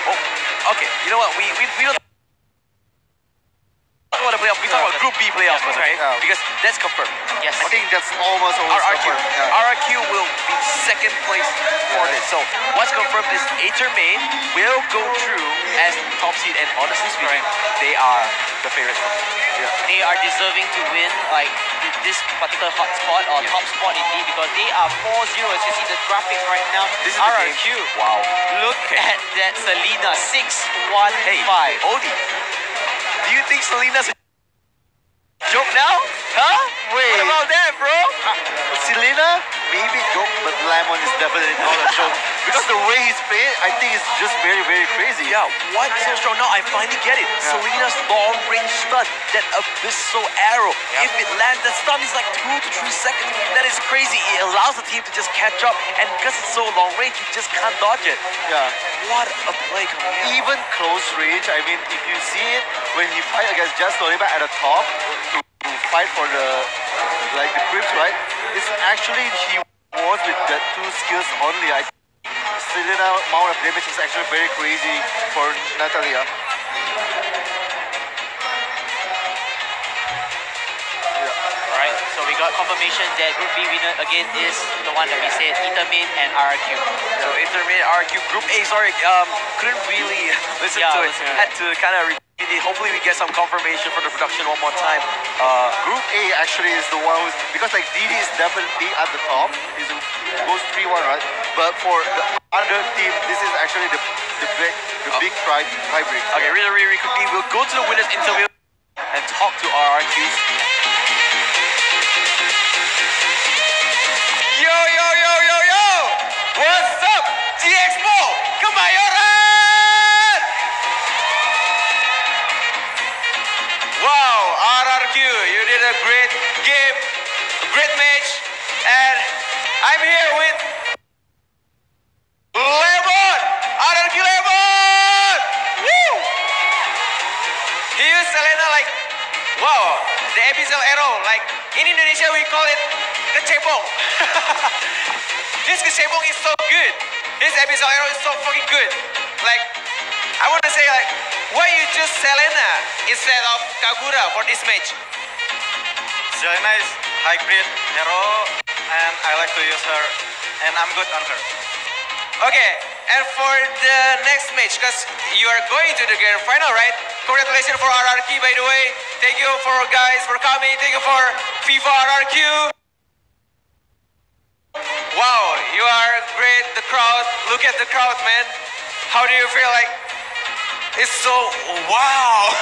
Oh, okay. You know what? We don't. What the playoffs? We talk about Group B playoffs, okay? Because that's confirmed. Yes. I think that's almost always RRQ. confirmed. Yeah. RRQ will be second place for this. So what's confirmed is Atermain will go through as top seed, and honestly speaking, they are the favorites for me. Yeah. They are deserving to win like this particular hot spot or top spot indeed, because they are 4-0. As you see the graphics right now. This is RRQ. Wow. Look at that Selena 6-1-5. Hey, Odie. Do you think Selena's a joke now? Huh? Wait. What about that, bro? Selena, maybe joke, but Lemon is definitely not a joke. Because the way he's playing, I think it's just very crazy. Yeah, what so strong? Now I finally get it. Yeah. Selena's long-range stun, that abyssal arrow. If it lands, that stun is like 2 to 3 seconds. That is crazy. It allows the team to just catch up, and because it's so long-range, you just can't dodge it. Yeah. What a play coming out. Even close range, I mean, if you see it, when he fight against Just Noliba at the top, to fight for the creeps, right? It's actually, he was with that 2 skills only. Selena amount of damage is actually very crazy for Natalia. Alright, so we got confirmation that Group B winner again is the one that we said, Atermain and RRQ. So Atermain, RRQ, Group A, sorry, couldn't really listen to it. Had to kind of repeat it. Hopefully we get some confirmation for the production one more time. Group A actually is the one who's, because like DD is definitely at the top, goes 3-1, right? But for the other team, this is actually the big tiebreak. Okay, really quickly, we'll go to the winners interview and talk to RRQs. Yo! What's up, G-Expo? Kemayoran! Wow, RRQ, you did a great game, a great match, and I'm here with Lemon! RRQ Lemon! Woo! He used Selena like, wow, the abyssal arrow. Like, in Indonesia we call it kecebong. This kecebong is so good. This abyssal arrow is so fucking good. Like, I want to say like, why you choose Selena instead of Kagura for this match? Selena is high grade hero, and I like to use her and I'm good on her. Okay, and for the next match, because you are going to the grand final, right? Congratulations for RRQ, by the way. Thank you for guys for coming. Thank you for FIFA RRQ. Wow, you are great. The crowd, look at the crowd, man. How do you feel like? It's so wow.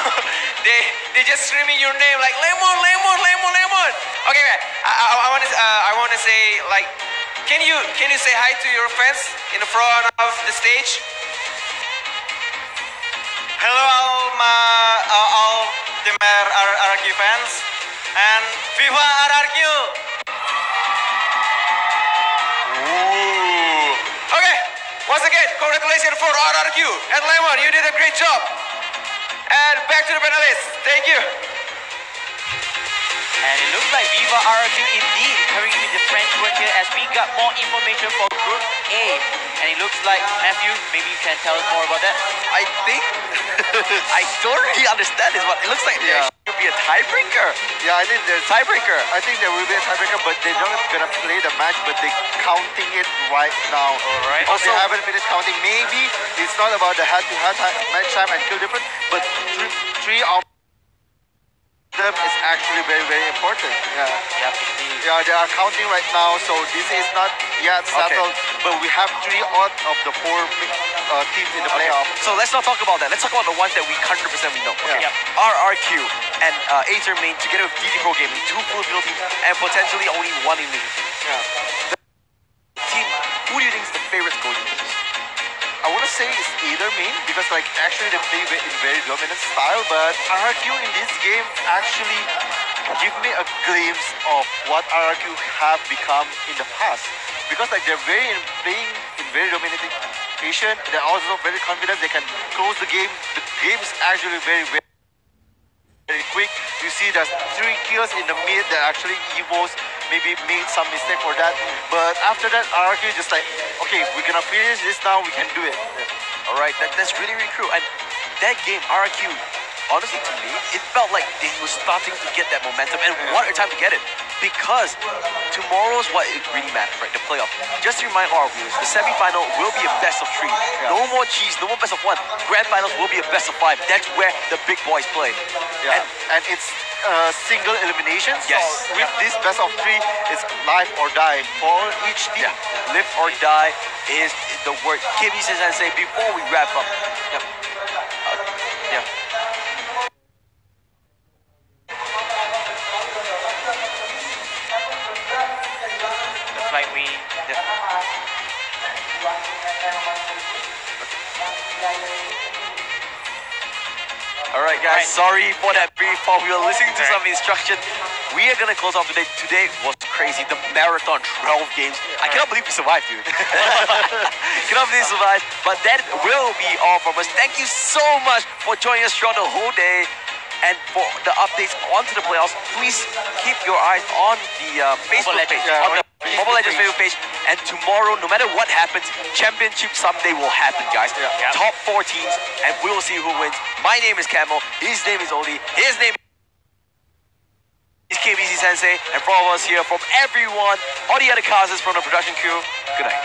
they just screaming your name like lemon, lemon, lemon, lemon. Okay, man. I want to say like, can you say hi to your fans in the front of the stage? Hello, all Team RRQ fans, and Viva RRQ! Ooh. Okay, once again, congratulations for RRQ and Lemon. You did a great job. And back to the panelists. Thank you. And it looks like Viva RRQ indeed carrying with the French word here as we got more information for Group A. And it looks like, Matthew, maybe you can tell us more about that? I think I don't really understand this, but it looks like there should be a tiebreaker. Yeah, I think there's Tiebreaker. I think there will be a tiebreaker, but they're not gonna play the match, but they're counting it right now. Alright. Because they Also- haven't finished counting. Maybe it's not about the head-to-head match time and kill difference, but three of them is actually very, very important. Yeah. Yeah, indeed. Yeah, they are counting right now, so this is not yet settled, but we have 3 out of the 4 teams in the playoff. So let's not talk about that. Let's talk about the ones that we 100% we know. Okay. Yep. RRQ and Acer Main together with DD Pro Gaming, 2 Filipino teams and potentially only 1 Indonesian team. Yeah. Team, who do you think is the favorite going into this? I want to say it's either main because like actually they play in very dominant style, but RRQ in this game actually give me a glimpse of what RRQ have become in the past. Because like they're playing in very dominating position, they're also very confident they can close the game. The game is actually very quick. You see there's 3 kills in the mid that actually EVOS maybe made some mistake for that. But after that, RRQ just like, okay, we're gonna finish this now, we can do it. Alright, that's really, really true. And that game, RRQ, honestly to me, it felt like they were starting to get that momentum and what a time to get it. Because tomorrow's what it really matters, right? The playoff. Just to remind all our viewers, the semi-final will be a best of 3. No more cheese, no more best of 1. Grand finals will be a best of 5. That's where the big boys play. Yeah. And it's single elimination. Yes. So with this best of 3, it's life or die for each team. Live or die is the word Kimi says and say before we wrap up. Yep. Yeah. Looks like we... Alright guys, sorry for that brief pause. We were listening to some instruction. We are gonna close off today. Today was crazy. The marathon 12 games. I cannot believe we survived, dude. Cannot believe we survived. But that will be all from us. Thank you so much for joining us throughout the whole day. And for the updates onto the playoffs, please keep your eyes on the Facebook page, on the Mobile Legends Facebook page. And tomorrow, no matter what happens, Championship Sunday will happen, guys. Top 4 teams, and we will see who wins. My name is Camo. His name is Oli. His name is KBC Sensei. And for all of us here, from everyone, all the other casters from the production crew, good night.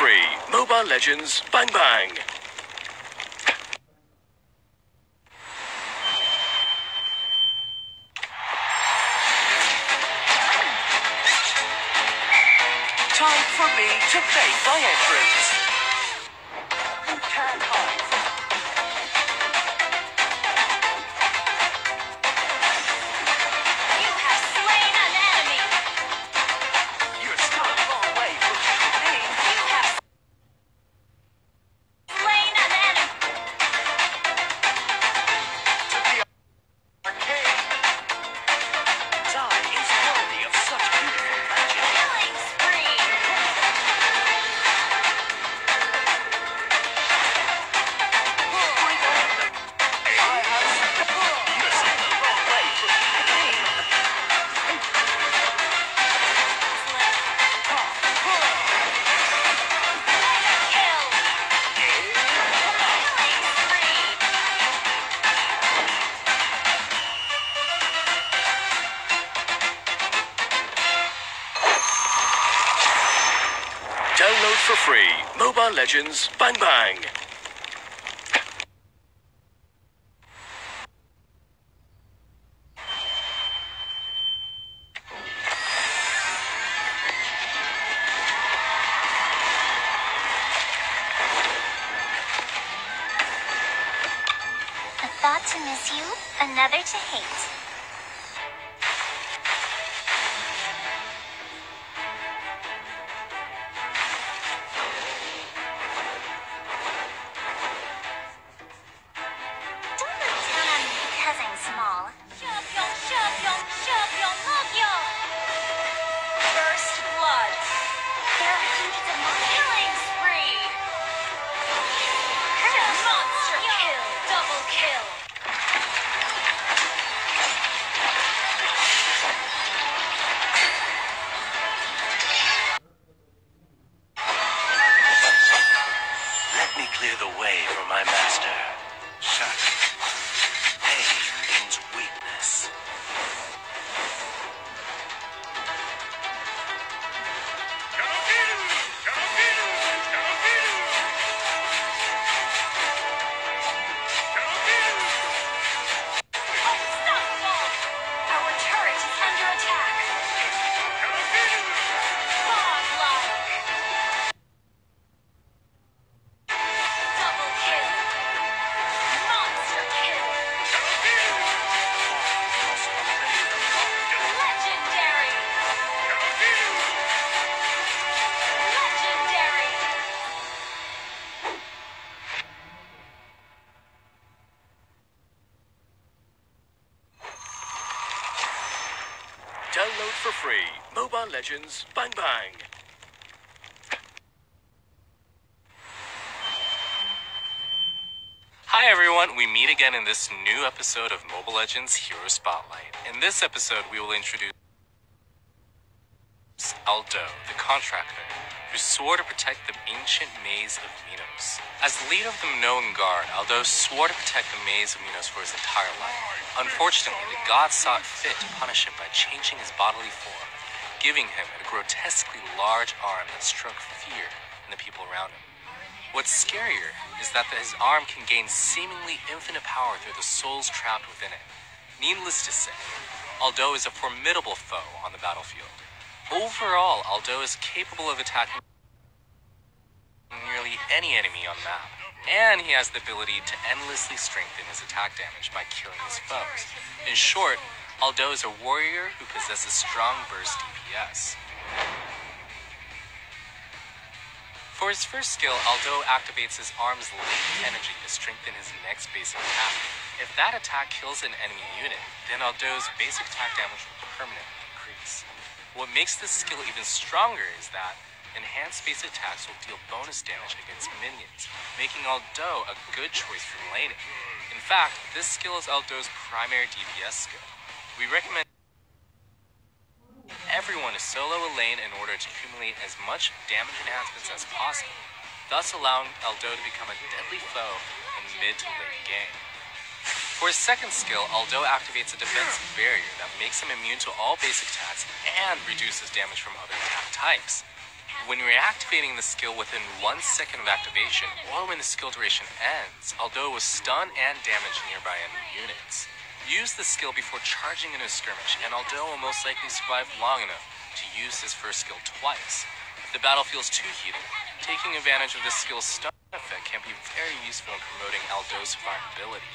free. Mobile Legends Bang Bang. Time for me to make my entrance. You can't hide from You have slain an enemy. You're still a long way from me. You have slain an enemy. To the arcade. Zai is worthy of such beautiful magic. Killing spree. You're still a long way from me. Kill. Killing spree. Download for free. Mobile Legends Bang Bang. A thought to miss you, another to hate. Don't look down on me because I'm small. First blood. There are hundreds of monsters. Killing spree. Monster kill. Double kill. Let me clear the way for my master. Shut. Pain means weakness. Unstoppable. Our turret is under attack. Godlike. Double kill. Monster kill. Legendary. Legendary. Download for free. Mobile Legends Bang Bang. Hi everyone, we meet again in this new episode of Mobile Legends Hero Spotlight. In this episode, we will introduce Aldo, the contractor, who swore to protect the ancient maze of Minos. As the leader of the Minoan Guard, Aldo swore to protect the maze of Minos for his entire life. Unfortunately, the gods saw it fit to punish him by changing his bodily form, giving him a grotesquely large arm that struck fear in the people around him. What's scarier is that his arm can gain seemingly infinite power through the souls trapped within it. Needless to say, Aldo is a formidable foe on the battlefield. Overall, Aldo is capable of attacking nearly any enemy on the map, and he has the ability to endlessly strengthen his attack damage by killing his foes. In short, Aldo is a warrior who possesses strong burst DPS. For his first skill, Aldo activates his arm's latent energy to strengthen his next basic attack. If that attack kills an enemy unit, then Aldo's basic attack damage will permanently increase. What makes this skill even stronger is that enhanced basic attacks will deal bonus damage against minions, making Aldo a good choice for laning. In fact, this skill is Aldo's primary DPS skill. We recommend everyone to solo a lane in order to accumulate as much damage enhancements as possible, thus allowing Aldo to become a deadly foe in mid to late game. For his second skill, Aldo activates a defensive barrier that makes him immune to all basic attacks and reduces damage from other attack types. When reactivating the skill within 1 second of activation, or when the skill duration ends, although will stun and damage nearby enemy units. Use the skill before charging in a skirmish, and although will most likely survive long enough to use his first skill twice. If the battle feels too heated, taking advantage of this skill's stun effect can be very useful in promoting Aldo's survivability.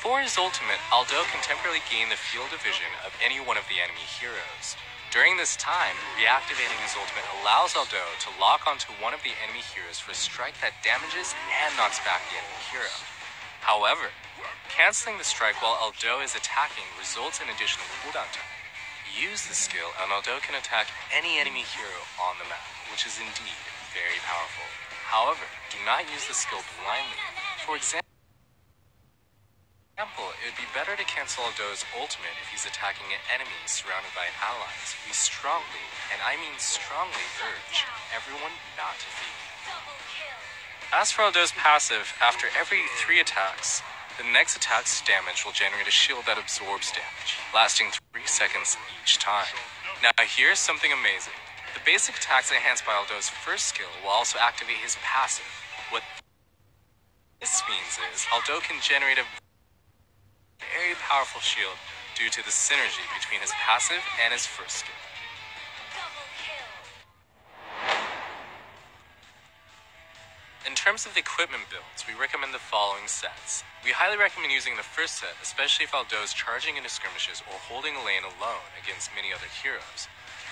For his ultimate, Aldo can temporarily gain the field of vision of any one of the enemy heroes. During this time, reactivating his ultimate allows Aldo to lock onto one of the enemy heroes for a strike that damages and knocks back the enemy hero. However, canceling the strike while Aldo is attacking results in additional cooldown time. Use the skill and Aldo can attack any enemy hero on the map, which is indeed very powerful. However, do not use the skill blindly. For example, it would be better to cancel Aldo's ultimate if he's attacking an enemy surrounded by allies. We strongly, and I mean strongly, urge everyone not to feed. As for Aldo's passive, after every 3 attacks, the next attack's damage will generate a shield that absorbs damage, lasting 3 seconds each time. Now here's something amazing. The basic attacks enhanced by Aldo's first skill will also activate his passive. What this means is Aldo can generate a very powerful shield due to the synergy between his passive and his first skill. In terms of the equipment builds, we recommend the following sets. We highly recommend using the first set, especially if Aldo is charging into skirmishes or holding a lane alone against many other heroes.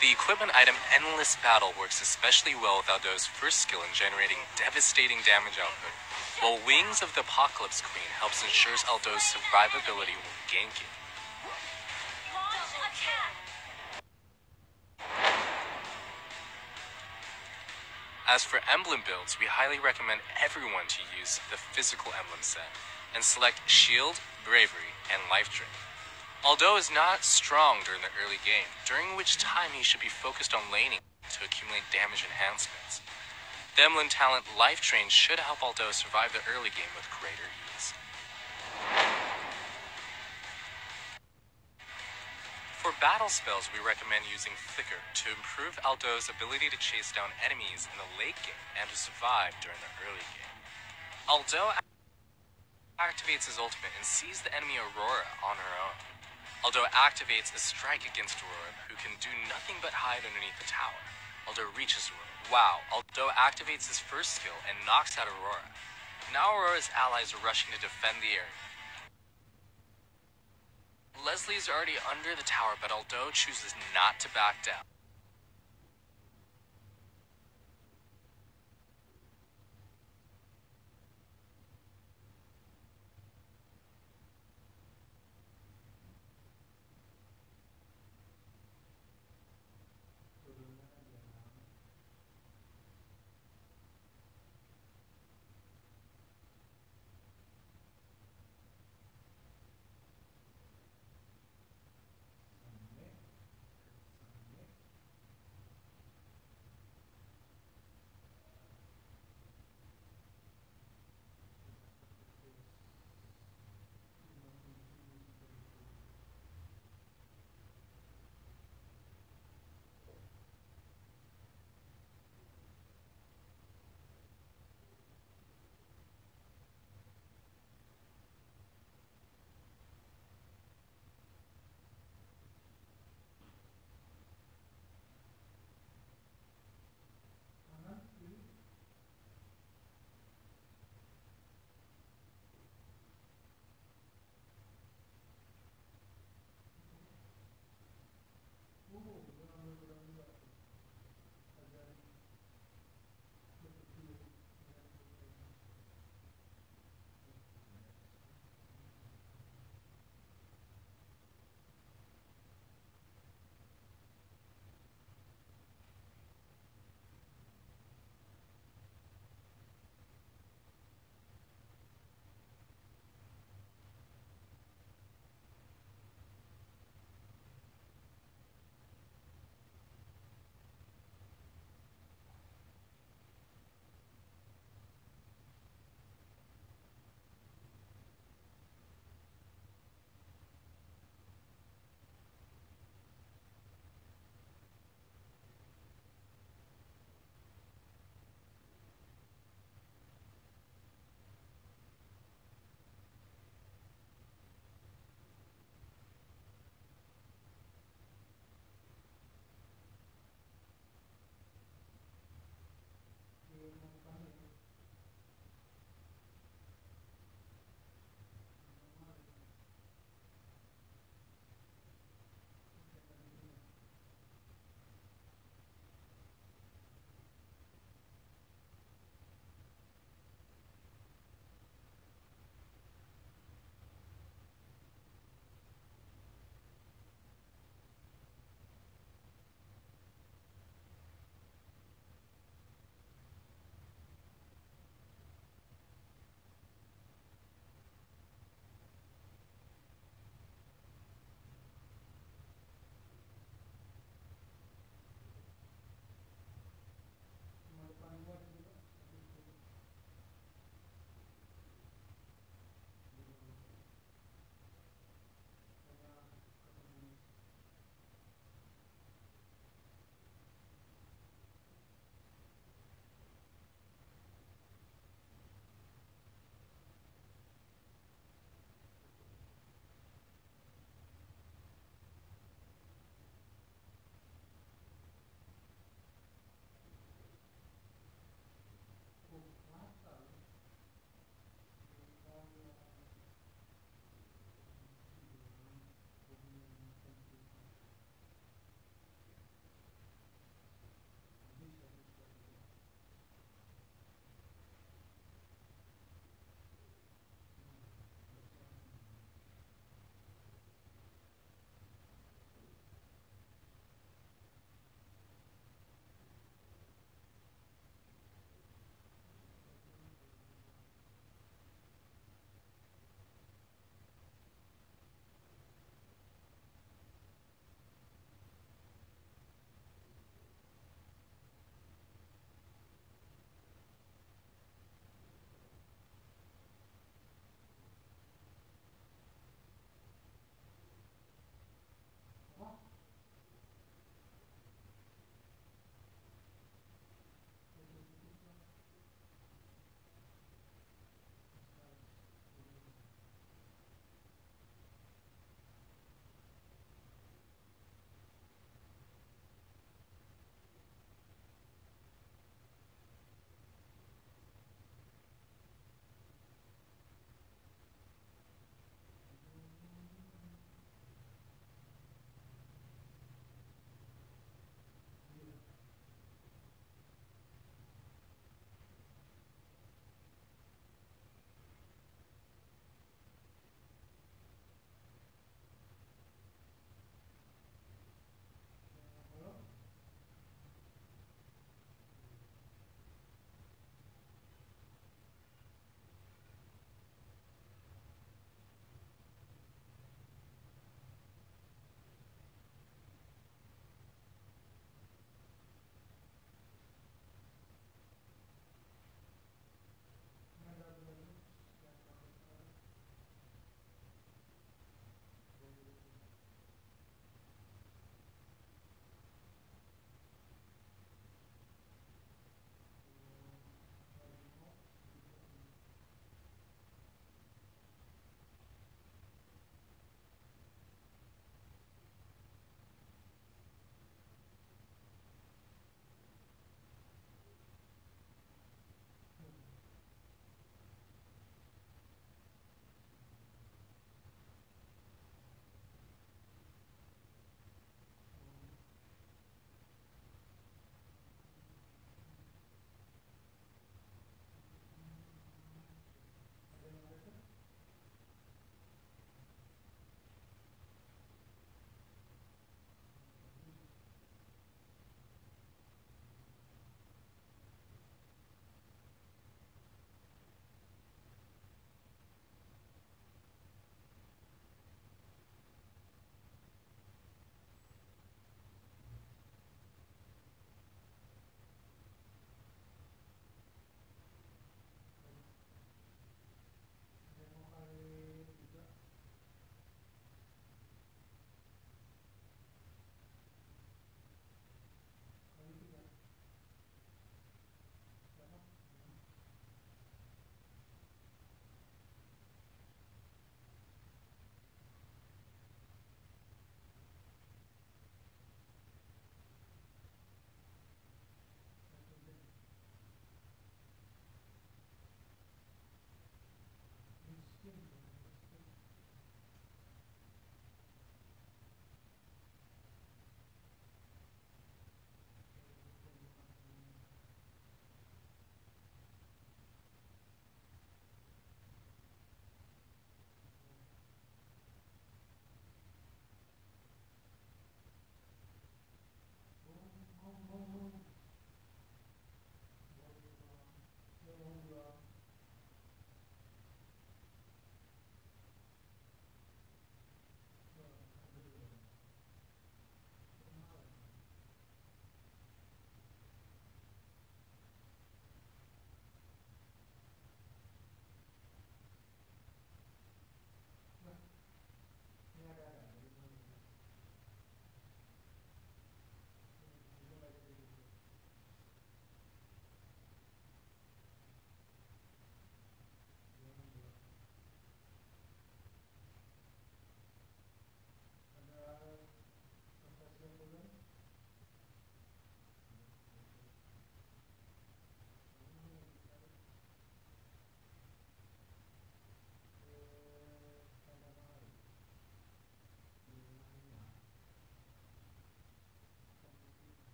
The equipment item Endless Battle works especially well with Aldo's first skill in generating devastating damage output, while Wings of the Apocalypse Queen helps ensures Aldo's survivability when ganking. As for emblem builds, we highly recommend everyone to use the physical emblem set and select Shield, Bravery, and Life Drain. Aldo is not strong during the early game, during which time he should be focused on laning to accumulate damage enhancements. The emblem talent Life Drain should help Aldo survive the early game with greater ease. For battle spells, we recommend using Flicker to improve Aldo's ability to chase down enemies in the late game and to survive during the early game. Aldo activates his ultimate and sees the enemy Aurora on her own. Aldo activates a strike against Aurora, who can do nothing but hide underneath the tower. Aldo reaches Aurora. Wow, Aldo activates his first skill and knocks out Aurora. Now Aurora's allies are rushing to defend the area. Leslie's already under the tower, but Aldo chooses not to back down.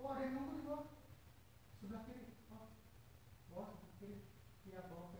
kok ada yang nunggu di bawah? Sebelah kiri. Oh. Bawah, sebelah kiri. Iya, bawah.